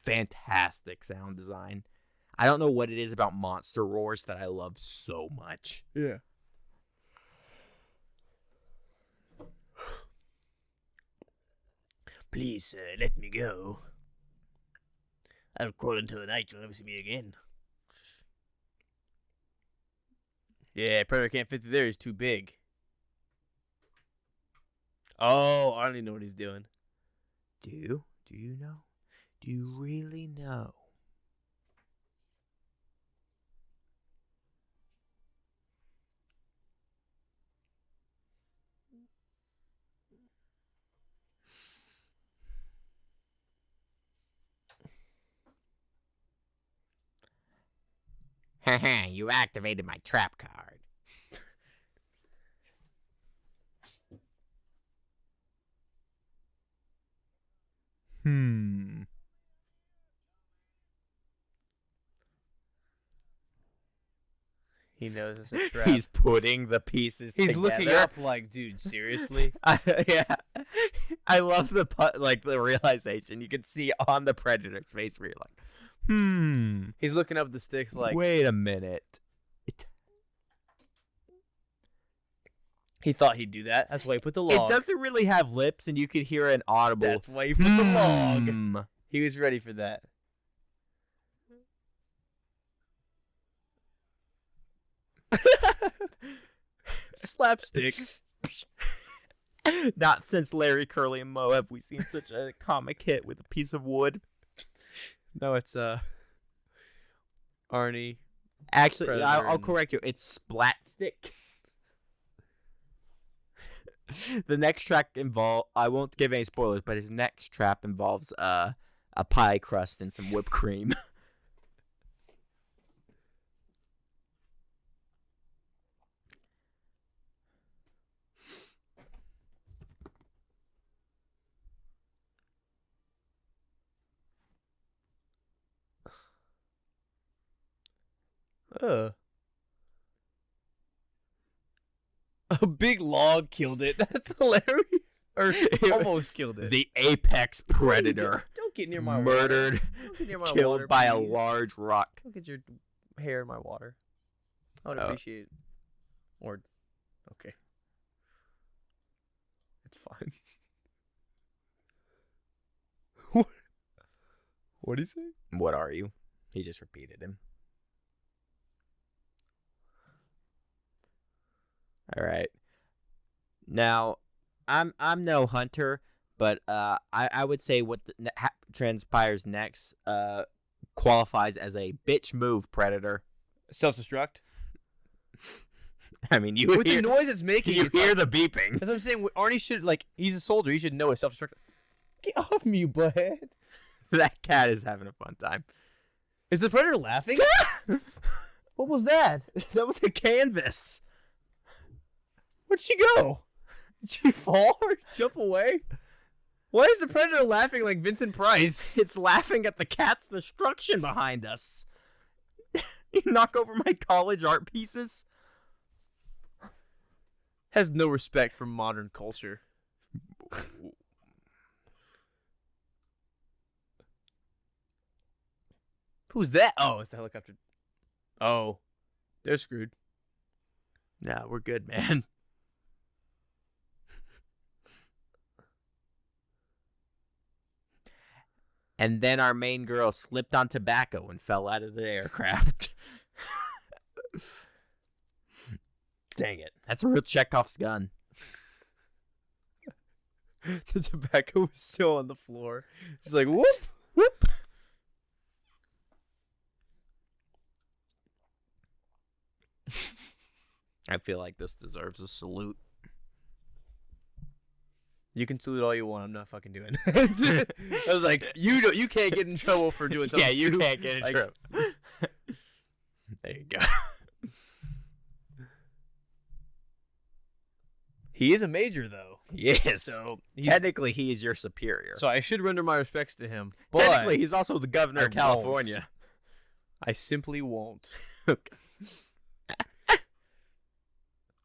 fantastic sound design. I don't know what it is about monster roars that I love so much. Yeah. Please, sir, let me go. I'll crawl into the night. You'll never see me again. Yeah, Predator can't fit through there. He's too big. Oh, I don't even know what he's doing. Do you? Do you know? Do you really know? Haha, you activated my trap card. He knows it's a trap. He's putting the pieces together. He's looking up like, dude, seriously? Yeah. I love the realization. You can see on the Predator's face where you're like, He's looking up at the sticks like, wait a minute. He thought he'd do that. That's why he put the log. It doesn't really have lips, and you could hear an audible. That's why he put the log. He was ready for that. Slapstick. Not since Larry, Curly, and Moe have we seen such a comic hit with a piece of wood. No, it's Arnie. Actually, I'll correct you. It's Splatstick. The next track I won't give any spoilers, but his next trap involves a pie crust and some whipped cream. A big log killed it. That's hilarious. Or almost killed it. The apex predator. Don't get near my murdered, water. Don't get near my killed water, by please. a large rock. Don't get your hair in my water. I would appreciate it. Or, okay. It's fine. What did he say? What are you? He just repeated him. All right. Now, I'm no hunter, but I would say what transpires next qualifies as a bitch move predator. Self-destruct. I mean, with the noise it's making, you hear the beeping. That's what I'm saying. Arnie should he's a soldier. He should know it's self-destruct. Get off me, you butthead. That cat is having a fun time. Is the predator laughing? What was that? That was a canvas. Where'd she go? Did she fall or jump away? Why is the predator laughing like Vincent Price? It's laughing at the cat's destruction behind us. You knock over my college art pieces? Has no respect for modern culture. Who's that? Oh, it's the helicopter. Oh, they're screwed. Nah, we're good, man. And then our main girl slipped on tobacco and fell out of the aircraft. Dang it. That's a real Chekhov's gun. The tobacco was still on the floor. She's like, whoop, whoop. I feel like this deserves a salute. You can salute all you want. I'm not fucking doing it. I was like, you can't get in trouble for doing something. Yeah, you stupid. can't get in trouble. There you go. He is a major, though. Yes. So technically, he is your superior. So I should render my respects to him. But technically, he's also the governor of California. I simply won't. Okay.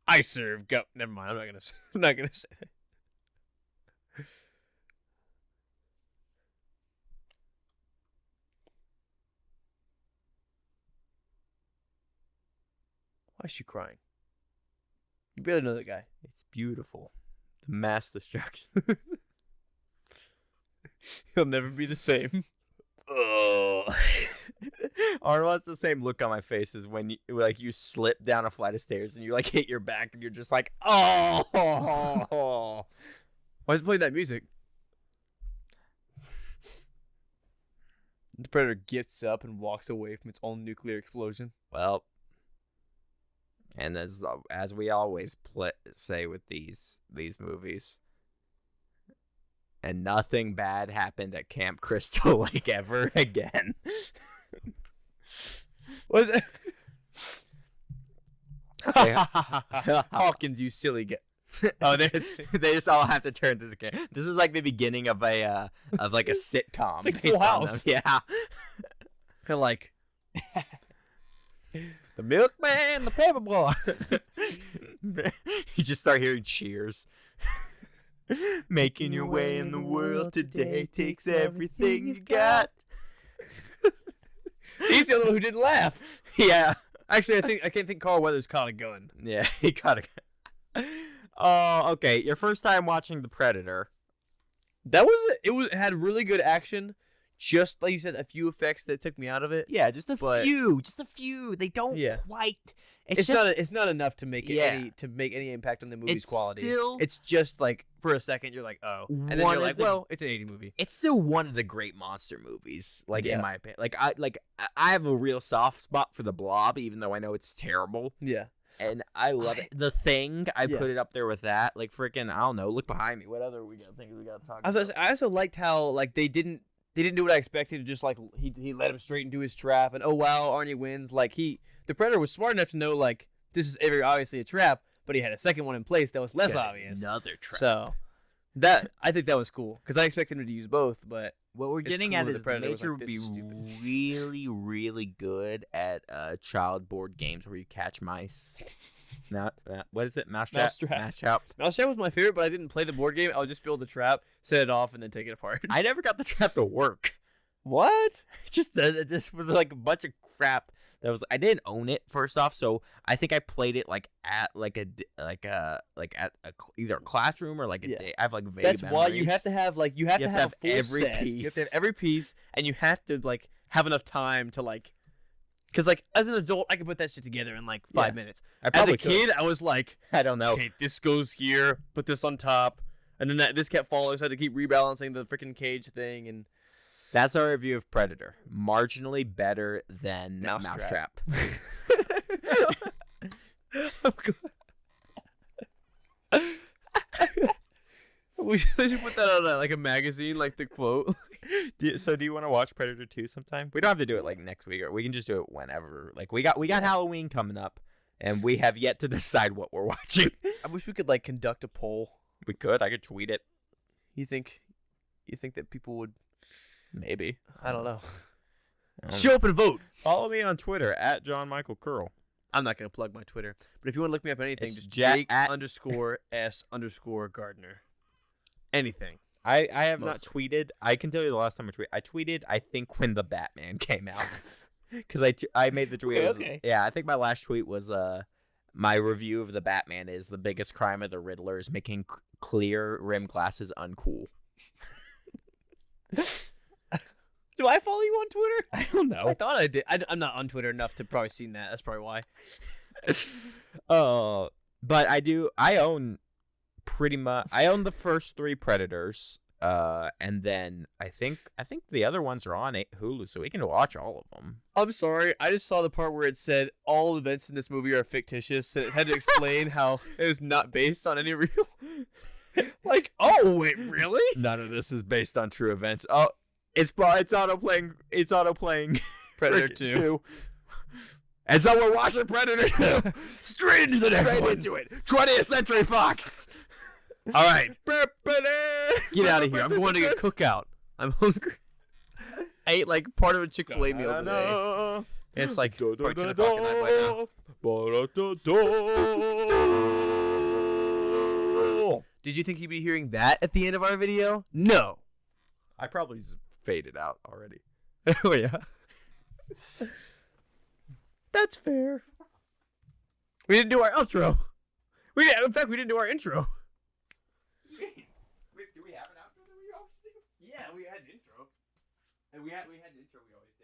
I serve. Go. Never mind. I'm not gonna say that. Why is she crying? You barely know that guy. It's beautiful. The mass destruction. He'll never be the same. Oh. Arnold has the same look on my face as when you slip down a flight of stairs and you hit your back and you're just like, oh. Why is it playing that music? The predator gets up and walks away from its own nuclear explosion. Well, and as we always say with these movies, and nothing bad happened at Camp Crystal Lake ever again. Was it? Okay. Hawkins, you silly guy. Oh, they just all have to turn to the camera. This is like the beginning of a sitcom. It's like Full House. Yeah. Kind of like the milkman, the paper boy. You just start hearing cheers. Making your way in the world today takes everything you've got. He's the only one who didn't laugh. Yeah. Actually, I can't think Carl Weathers caught a gun. Yeah, he caught a gun. Oh, okay. Your first time watching The Predator. It had really good action. Just like you said, a few effects that took me out of it. Yeah, just a few. They don't quite. It's not enough to make any impact on the movie's quality. It's just like for a second you're like, oh, and then you're like, well, it's an 80 movie. It's still one of the great monster movies, in my opinion. I have a real soft spot for The Blob, even though I know it's terrible. Yeah. And I love it. The Thing, I put it up there with that. Like freaking, I don't know. Look behind me. What other things we got to talk about? I also liked how they didn't do what I expected. Just like he led him straight into his trap, and oh wow, Arnie wins. The Predator was smart enough to know this is very obviously a trap, but he had a second one in place that was less obvious. Another trap. So I think that was cool because I expected him to use both, but what we're getting at is the Nature would be really, really good at child board games where you catch mice. What is it? Mousetrap. Mousetrap was my favorite, but I didn't play the board game. I would just build the trap, set it off, and then take it apart. I never got the trap to work. What? This was a bunch of crap. I didn't own it first off, so I think I played it at either a classroom or a day. I have vague That's memories. why you have to have you have to have a full every set. piece. You have to have every piece, and you have to have enough time to because as an adult I could put that shit together in 5 minutes. As a kid, I was like, I don't know. Okay, this goes here. Put this on top, and then this kept falling, so I had to keep rebalancing the freaking cage thing and. That's our review of Predator. Marginally better than Mousetrap. We should put that on a magazine, the quote. So do you want to watch Predator 2 sometime? We don't have to do it next week, or we can just do it whenever. We got Halloween coming up, and we have yet to decide what we're watching. I wish we could like conduct a poll. We could. I could tweet it. You think that people would? Maybe. I don't know. I don't Show up and vote. Follow me on Twitter at John Michael Curl. I'm not gonna plug my Twitter, but if you want to look me up on anything, It's just Jack Jake_S_Gardner. Anything. I have not Mostly. tweeted. I can tell you the last time I tweeted. I tweeted, I think, when the Batman came out. Because I made the tweet. Okay. Yeah, I think my last tweet was my review of the Batman is the biggest crime of the Riddler is making clear rim glasses uncool. Do I follow you on Twitter? I don't know. I thought I did. I'm not on Twitter enough to probably seen that. That's probably why. But I do. I own pretty much. I own the first 3 Predators. And then I think the other ones are on Hulu, so we can watch all of them. I'm sorry. I just saw the part where it said all events in this movie are fictitious, and it had to explain how it is not based on any real. Like, oh wait, really? None of this is based on true events. Oh, it's auto-playing. It's auto-playing Predator Cricket 2. And so we're watching Predator 2. Straight into the next Straight one. into it. 20th Century Fox. All right. Get out of here. I'm going to get cookout. I'm hungry. I ate like part of a Chick-fil-A meal today. And it's like probably 10 o'clock at night by now. Did you think you'd be hearing that at the end of our video? No. I probably faded out already. Oh, yeah. That's fair. We didn't do our outro. In fact, we didn't do our intro. Do we have an outro that we always do? Yeah, we had an intro. And we had an intro we always